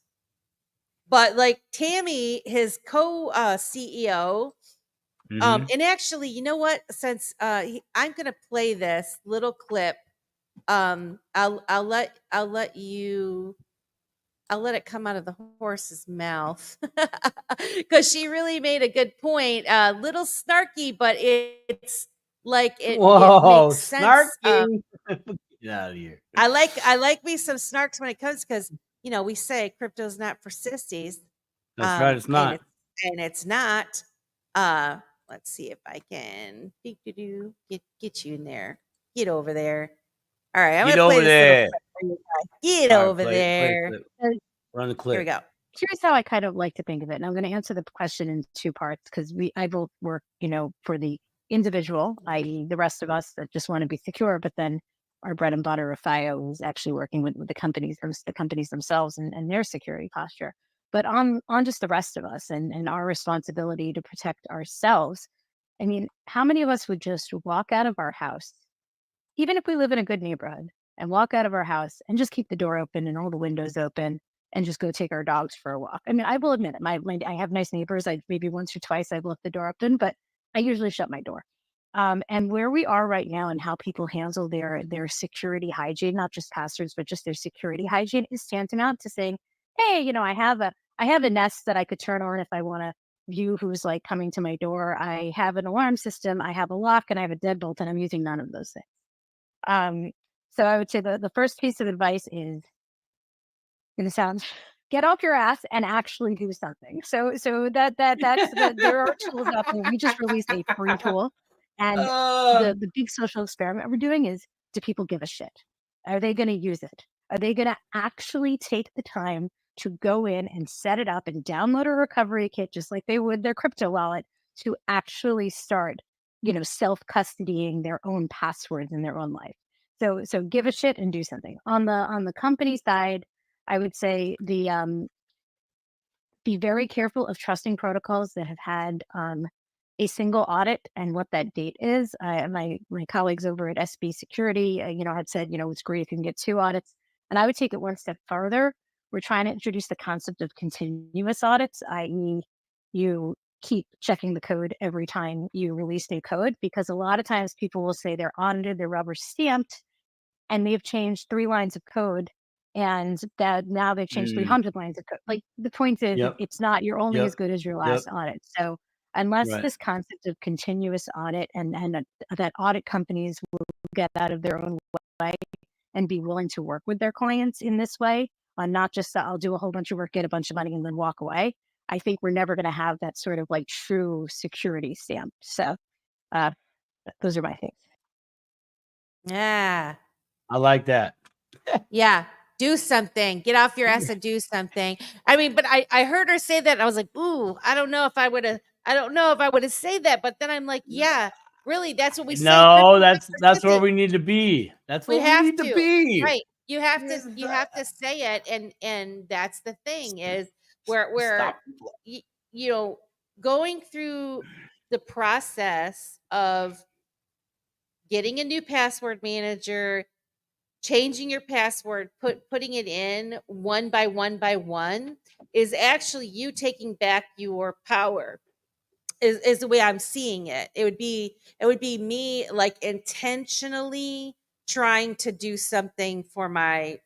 But like Tammy, his co-CEO, Mhm. and actually, you know what? Since I'm going to play this little clip, I'll let it come out of the horse's mouth, because she really made a good point. Little snarky, but it's like it Whoa, makes sense. snarky. Get out of here. I like me some snarks when it comes, because we say crypto's not for sissies. That's right. It's not. And it's not. Let's see if I can get you in there. Get over there. All right, I'm Get gonna play over this little there. clip for you guys. Get All right, over play there. clip. Run the Here we clip. go. here's how I kind of like to think of it. And I'm going to answer the question in two parts because I both work, for the individual, i.e. the rest of us that just want to be secure, but then our bread and butter of FYEO is actually working with the companies themselves and their security posture. But on just the rest of us and our responsibility to protect ourselves. I mean, how many of us would just walk out of our house, even if we live in a good neighborhood, and walk out of our house and just keep the door open and all the windows open and just go take our dogs for a walk? I mean, I will admit it. I have nice neighbors. Maybe once or twice I've left the door open, but I usually shut my door. And where we are right now and how people handle their security hygiene, not just passwords, but just their security hygiene, is tantamount to saying, hey, I have a Nest that I could turn on if I want to view who's like coming to my door. I have an alarm system, I have a lock, and I have a deadbolt, and I'm using none of those things. So I would say the first piece of advice is going to sound, get off your ass and actually do something. So there are tools out there. We just released a free tool, and the big social experiment we're doing is, do people give a shit? Are they going to use it? Are they going to actually take the time to go in and set it up and download a recovery kit just like they would their crypto wallet to actually start, self-custodying their own passwords in their own life? So give a shit and do something. On the company side, I would say be very careful of trusting protocols that have had a single audit and what that date is. My colleagues over at SB Security, had said, it's great if you can get 2 audits. And I would take it one step further. We're trying to introduce the concept of continuous audits, i.e. you keep checking the code every time you release new code, because a lot of times people will say they're audited, they're rubber stamped, and they've changed 3 lines of code, and that now they've changed 300 lines of code. Like, the point is, it's not, you're only as good as your last audit. So unless this concept of continuous audit and that audit companies will get out of their own way and be willing to work with their clients in this way, not just I'll do a whole bunch of work, get a bunch of money, and then walk away, I think we're never going to have that sort of like true security stamp. So those are my things. Yeah. I like that. Yeah. Do something. Get off your ass and do something. I mean, but I heard her say that, and I was like, ooh, I don't know if I would have said that. But then I'm like, yeah, really, that's what we say. No, that's where we need to be. That's where we need to be. Right. You have to say it, and that's the thing, is where going through the process of getting a new password manager, changing your password, putting it in one by one is actually you taking back your power. Is the way I'm seeing it. It would be me, like, intentionally trying to do something for my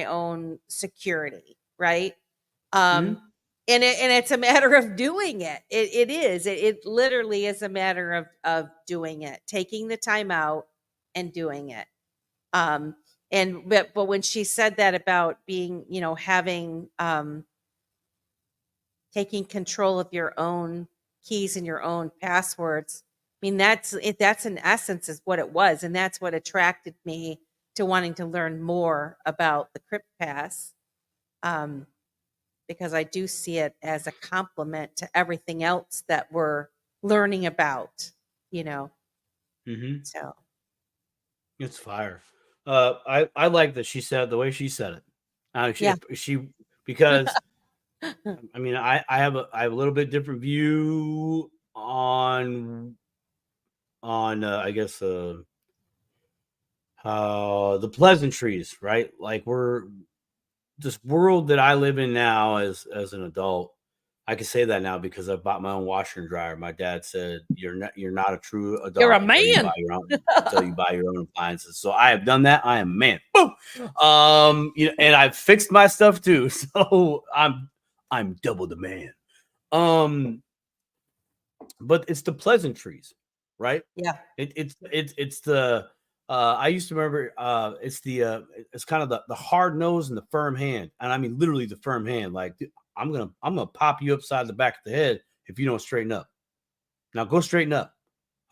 own security, right? And it's a matter of doing it. It literally is a matter of doing it, taking the time out and doing it. But when she said that about being, having taking control of your own keys and your own passwords, I mean, that's in essence is what it was, and that's what attracted me to wanting to learn more about the KryptPass, because I do see it as a complement to everything else that we're learning about, So it's fire. I like that she said the way she said it. She because I mean, I have a little bit different view on I guess the pleasantries, right? Like, we're this world that I live in now as an adult. I can say that now because I bought my own washer and dryer. My dad said, "You're not a true adult. You're a man until you buy your own appliances." So I have done that. I am a man. Boom. And I've fixed my stuff too. So I'm double the man. But it's the pleasantries, right? Yeah. It's the I used to remember it's kind of the hard nose and the firm hand, and I mean literally the firm hand. Like, I'm gonna pop you upside the back of the head if you don't straighten up. Now go straighten up.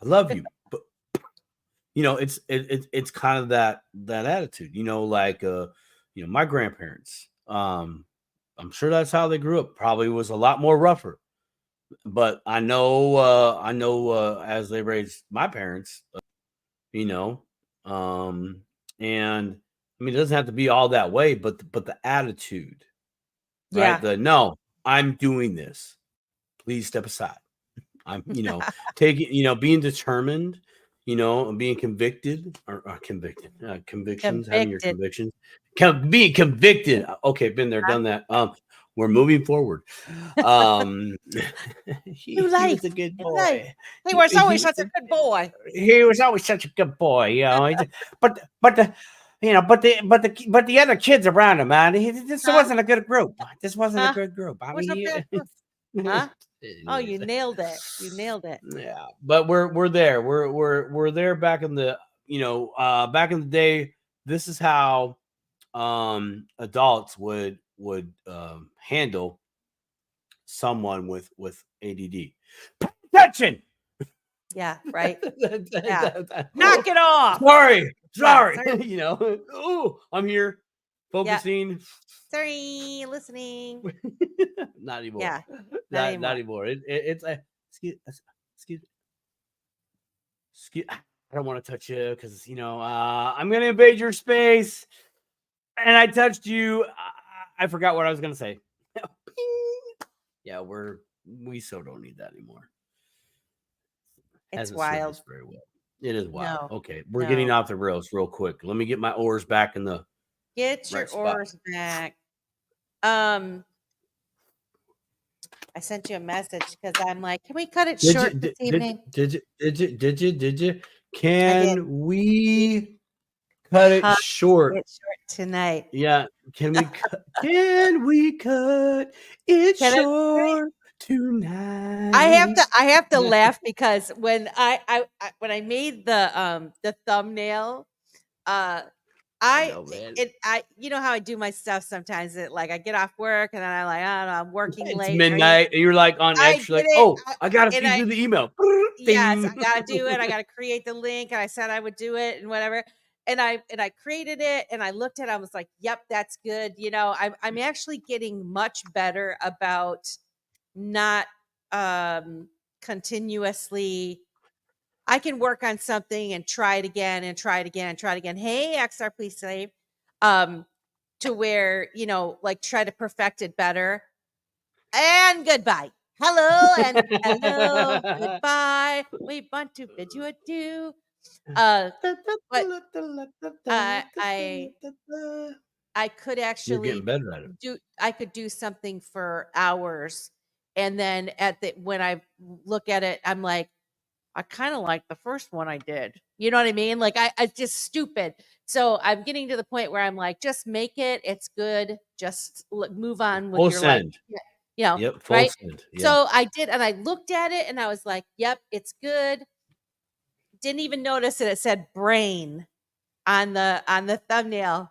I love you, but it's kind of that attitude. Like my grandparents. I'm sure that's how they grew up. Probably was a lot more rougher. But I know as they raised my parents, you know, and I mean, it doesn't have to be all that way, but the attitude, right? Yeah. No, I'm doing this. Please step aside. I'm, taking, being determined, and being convicted or convicted, convictions, having your Convicted. convictions, being convicted. Okay, been there, done that. We're moving forward. He was a good boy. He was always such a good boy. He was always such a good boy, but the other kids around him, man, this wasn't a good group. This wasn't a good group. I What's a mean, bad group? Huh? Oh, you nailed it. You nailed it. yeah, but we're there. We're there back in the back in the day. This is how adults would handle someone with ADD. Pay attention. Yeah, right. Yeah. Knock it off. Sorry. sorry. Oh, I'm here focusing. Sorry, listening. Not anymore. Yeah, not anymore. It's excuse. I don't want to touch you because I'm gonna invade your space, and I touched you. I forgot what I was gonna say. Yeah, we so don't need that anymore. It's wild. Very well. It is wild. No, Okay, we're getting off the rails real quick. Let me get my oars back in the. Get your oars back. I sent you a message because I'm like, can we cut it short this evening? Did you? Can we cut it short? Tonight? Yeah. Can we cut it short tonight? I have to laugh because when I made the thumbnail, you know how I do my stuff sometimes. I get off work and then I'm working it's late. Midnight and you're like on X. You're like, I gotta feed you the email. Yes, I gotta do it. I gotta create the link, and I said I would do it and whatever. And I created it and I looked at it. I was like, yep, that's good. I'm actually getting much better about not continuously. I can work on something and try it again and try it again and try it again. Hey, XR, please save. To where, try to perfect it better. And goodbye. Hello and hello. Goodbye. We want to bid you adieu. But I could actually better at it. I could do something for hours. And then when I look at it, I'm like, I kind of like the first one I did. You know what I mean? Like I just stupid. So I'm getting to the point where I'm like, just make it. It's good. Just move on with your life. Yep. Right. Send. Yeah. So I did, and I looked at it, and I was like, "Yep, it's good." Didn't even notice that it said "brain" on the thumbnail.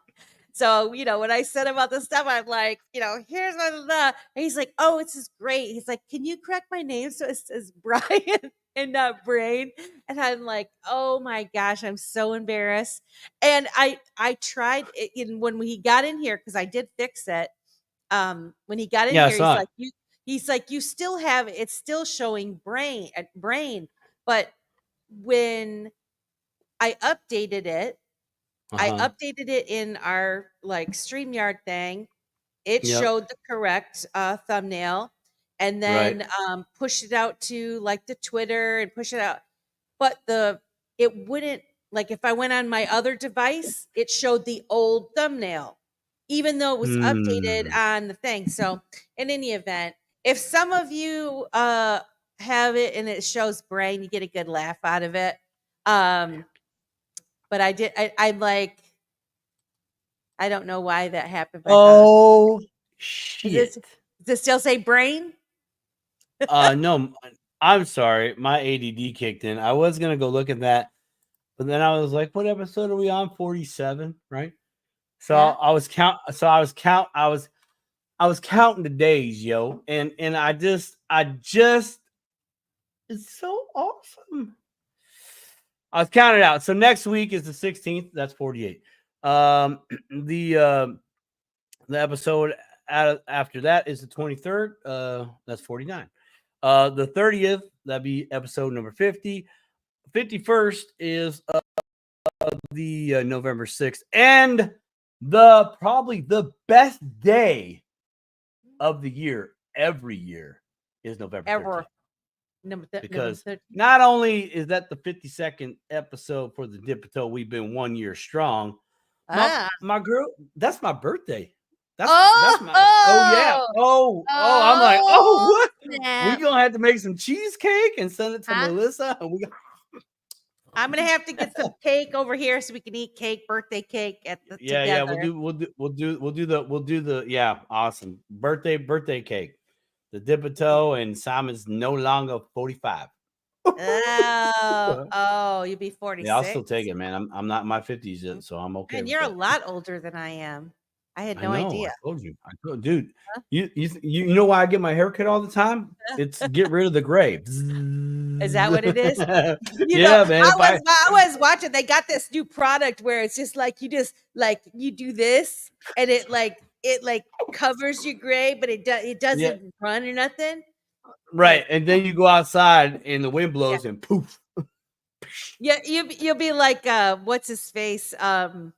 So, when I said about the stuff, I'm like, here's the. And he's like, "Oh, this is great." He's like, "Can you correct my name so it says Brian and not Brain?" And I'm like, "Oh my gosh, I'm so embarrassed." And I tried it when he got in here because I did fix it. When he got in here, he's like, you still have it's still showing brain, but when I updated it. I updated it in our StreamYard thing. It showed the correct thumbnail, and then pushed it out to the Twitter and push it out. But it wouldn't if I went on my other device, it showed the old thumbnail, even though it was updated on the thing. So in any event, if some of you have it and it shows brain, you get a good laugh out of it. But I don't know why that happened. Oh, shit. Does it still say brain? No, I'm sorry. My ADD kicked in. I was going to go look at that, but then I was like, what episode are we on? 47, right? So I was counting the days, yo. And I just it's so awesome. I was counting it out. So next week is the 16th. That's 48. The episode after that is the 23rd. That's 49. The 30th, that'd be episode number 50. 51st is the November 6th, and probably the best day of the year every year is November 13th. Because not only is that the 52nd episode for the Dip-a-toe, we've been 1 year strong. My girl, that's my birthday. That's my I'm like, what? We're gonna have to make some cheesecake and send it to Melissa. And I'm gonna have to get some cake over here so we can eat cake, birthday cake together. We'll do the awesome birthday cake. The Dip-a-toe, and Simon's no longer 45. You'll be 46. Yeah, I'll still take it, man. I'm not in my 50s yet, so I'm okay. And you're a lot older than I am. I had no idea. I told you, dude. Huh? You know why I get my hair cut all the time? It's get rid of the gray. Is that what it is? Man. I was watching. They got this new product where it's just like you do this, and it covers your gray, but it doesn't run or nothing. Right, and then you go outside and the wind blows and poof. Yeah, you'll be like, what's his face? Oh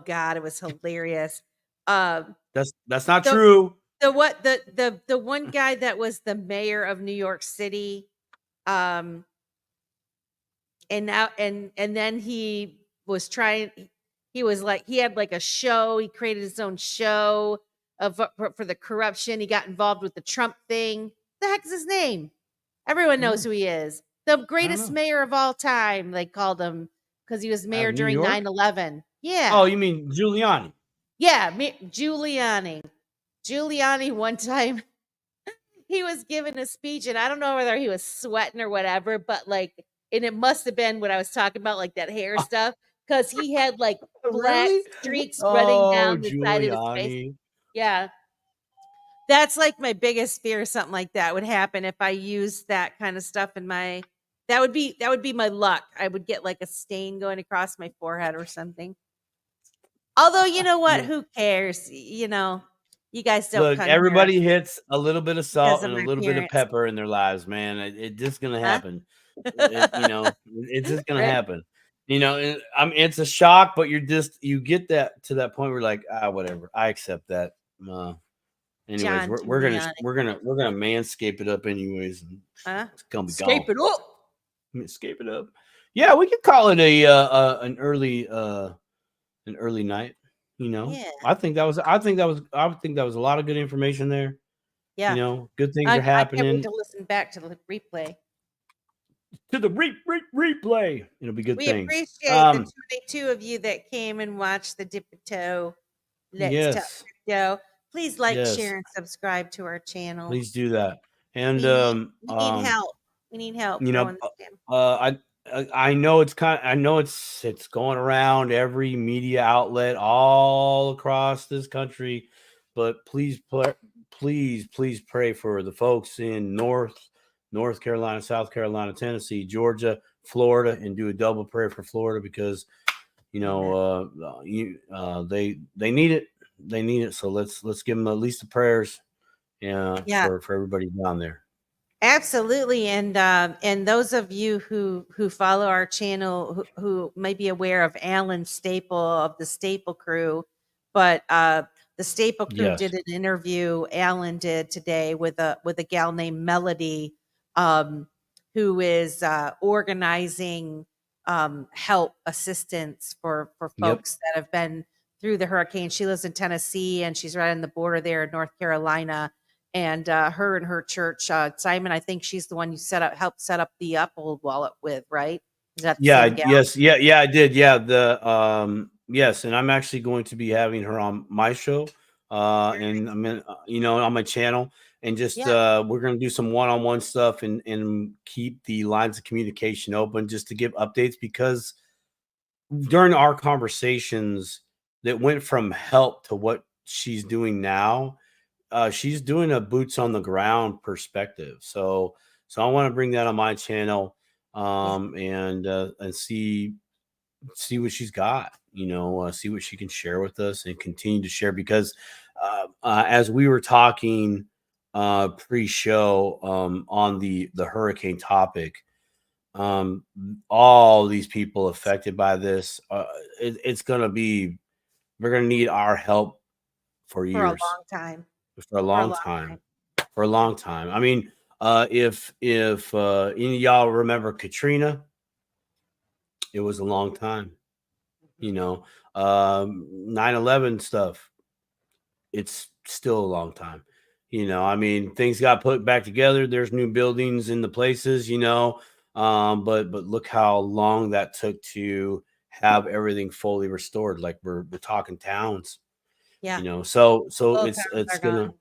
God, it was hilarious. That's not true. The one guy that was the mayor of New York City, and then he was trying. He was like, he had like a show. He created his own show for the corruption. He got involved with the Trump thing. What the heck is his name? Everyone knows who he is. The greatest mayor of all time. They called him because he was mayor during 9/11. Yeah. Oh, you mean Giuliani? Yeah, Giuliani. Giuliani one time, he was giving a speech, and I don't know whether he was sweating or whatever, but and it must have been what I was talking about, like that hair stuff. Because he had like black streaks running down the side of his face. Yeah. That's like my biggest fear. Something like that would happen if I used that kind of stuff in my, that would be my luck. I would get like a stain going across my forehead or something. Although, you know what? Who cares? You guys don't. Look, everybody hits a little bit of salt and a little bit of pepper in their lives, man. It's just going to happen. It's just going to happen. It's a shock, but you get that to that point where you're like, whatever, I accept that. Anyways, we're gonna manscape it up anyways. It's gonna be Scape it up. Scape it up. Yeah, we could call it an early night. Yeah. I think that was a lot of good information there. Yeah. Good things are happening. I can't wait to listen back to the replay. Replay. It'll be good things. We appreciate the 22 of you that came and watched the Dip-a-toe. Let's Talk Crypto. Please share, and subscribe to our channel. Please do that. And we need help. We need help. I know it's going around every media outlet all across this country, but please pray for the folks in North Carolina, South Carolina, Tennessee, Georgia, Florida, and do a double prayer for Florida because they need it. They need it. So let's give them at least the prayers for everybody down there. Absolutely. And those of you who follow our channel who may be aware of Alan Staple of the Staple Crew, but the Staple Crew did an interview Alan did today with a gal named Melody, who is organizing help assistance for folks that have been through the hurricane. She lives in Tennessee and she's right on the border there in North Carolina. And her and her church, Simon, I think she's the one you helped set up the Uphold wallet with, right? Is that I did. Yeah, yes, and I'm actually going to be having her on my show, and I'm in, on my channel, and just we're going to do some one-on-one stuff and keep the lines of communication open just to give updates because during our conversations that went from help to what she's doing now. She's doing a boots on the ground perspective. So I want to bring that on my channel and see what she's got, see what she can share with us and continue to share because as we were talking pre-show on the hurricane topic, all these people affected by this, it's going to be, we're going to need our help for years, for a long time. for a long time, for a long time. I mean, if any of y'all remember Katrina, it was a long time. You know, 9/11 stuff, it's still a long time. You know, I mean, things got put back together. There's new buildings in the places, you know, but look how long that took to have everything fully restored. Like we're talking towns, Yeah. you know. So Both it's towns are gonna, gone.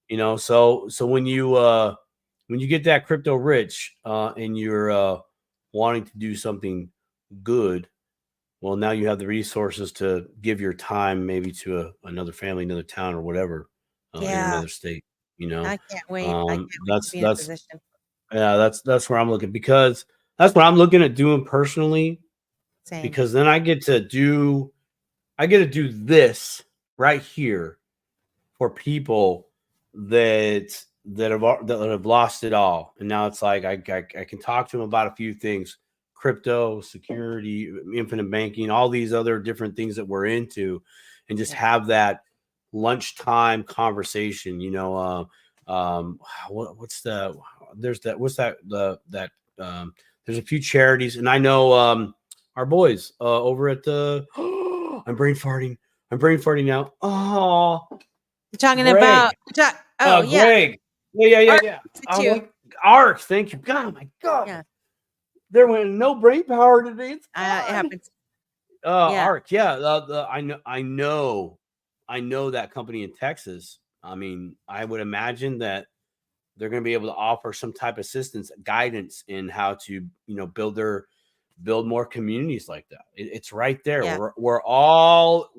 you know. So when you get that crypto rich and you're wanting to do something good, well, now you have the resources to give your time maybe to another family, another town, or whatever, in Yeah. another state. You know, I can't wait. I can't wait to be in a position. that's where I'm looking, because that's what I'm looking at doing personally. Same. Because then I get to do this right here for people that have lost it all, and now it's like I can talk to them about a few things: crypto, security, infinite banking, all these other different things that we're into, and just have that lunchtime conversation. You know, what's the there's that what's that there's a few charities, and I know our boys over at the I'm brain farting now. Oh, You're talking Greg. about yeah. Greg. Yeah. ARC. Thank you. God, my God. Yeah. There went no brain power today. It's it happens. ARC. Yeah. I know that company in Texas. I mean, I would imagine that they're going to be able to offer some type of assistance, guidance in how to, build more communities like that. It's right there. Yeah. We're all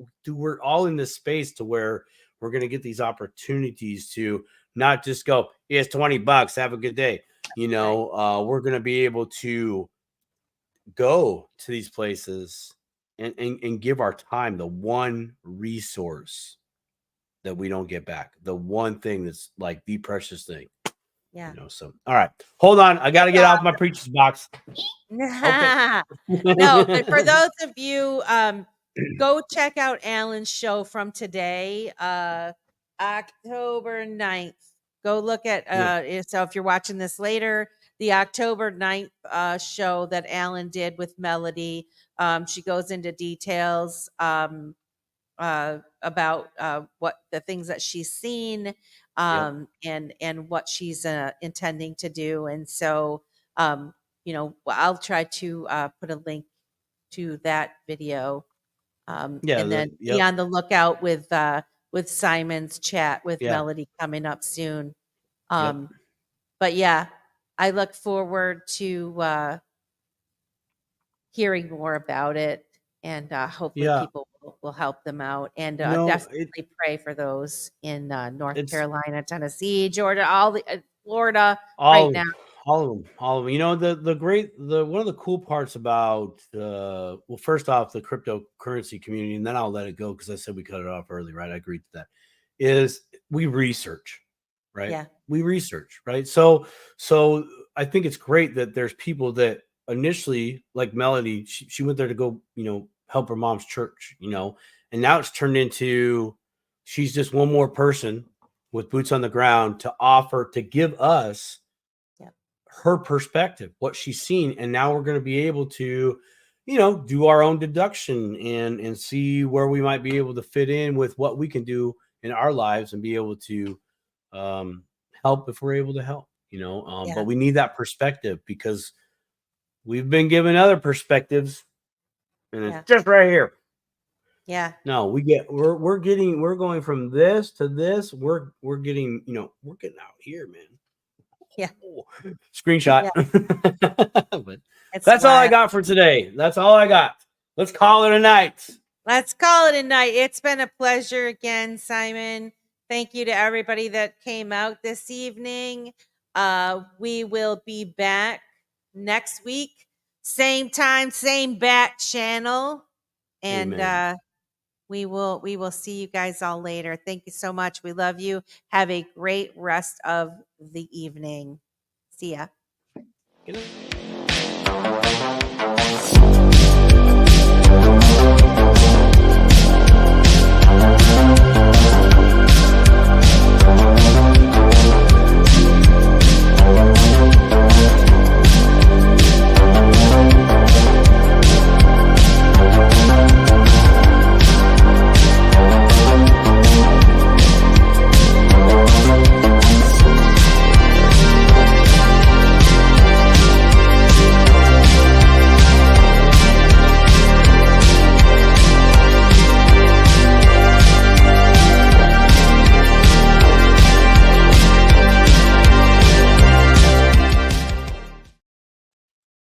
in this space to where we're going to get these opportunities to not just go, it's $20, have a good day. We're going to be able to go to these places and give our time, the one resource that we don't get back, the one thing that's like the precious thing. Yeah. So all right, hold on, I got to get off my preacher's box. Okay. No, but for those of you, go check out Alan's show from today, October 9th. Go look at so if you're watching this later, the October 9th show that Alan did with Melody. She goes into details about what the things that she's seen and what she's intending to do. And so I'll try to put a link to that video and then be on the lookout with Simon's chat with Melody coming up soon. But yeah, I look forward to hearing more about it, and hopefully people will help them out, and definitely pray for those in North Carolina, Tennessee, Georgia, all the Florida right now. All of them. One of the cool parts about first off, the cryptocurrency community, and then I'll let it go because I said we cut it off early, right? I agreed to that. Is we research, right? Yeah. We research, right? So I think it's great that there's people that initially, like Melody, she went there to go, help her mom's church, and now it's turned into she's just one more person with boots on the ground to offer to give us her perspective, what she's seen, and now we're going to be able to, do our own deduction and see where we might be able to fit in with what we can do in our lives and be able to help if we're able to help, But we need that perspective because we've been given other perspectives, and it's just right here. Yeah. No, we're going from this to this. We're getting, we're getting out here, man. Yeah. Screenshot. But that's all I got for today. That's all I got. Let's call it a night. It's been a pleasure again, Simon. Thank you to everybody that came out this evening. We will be back next week. Same time, same bat channel. And We will see you guys all later. Thank you so much. We love you. Have a great rest of the evening. See ya. Good night.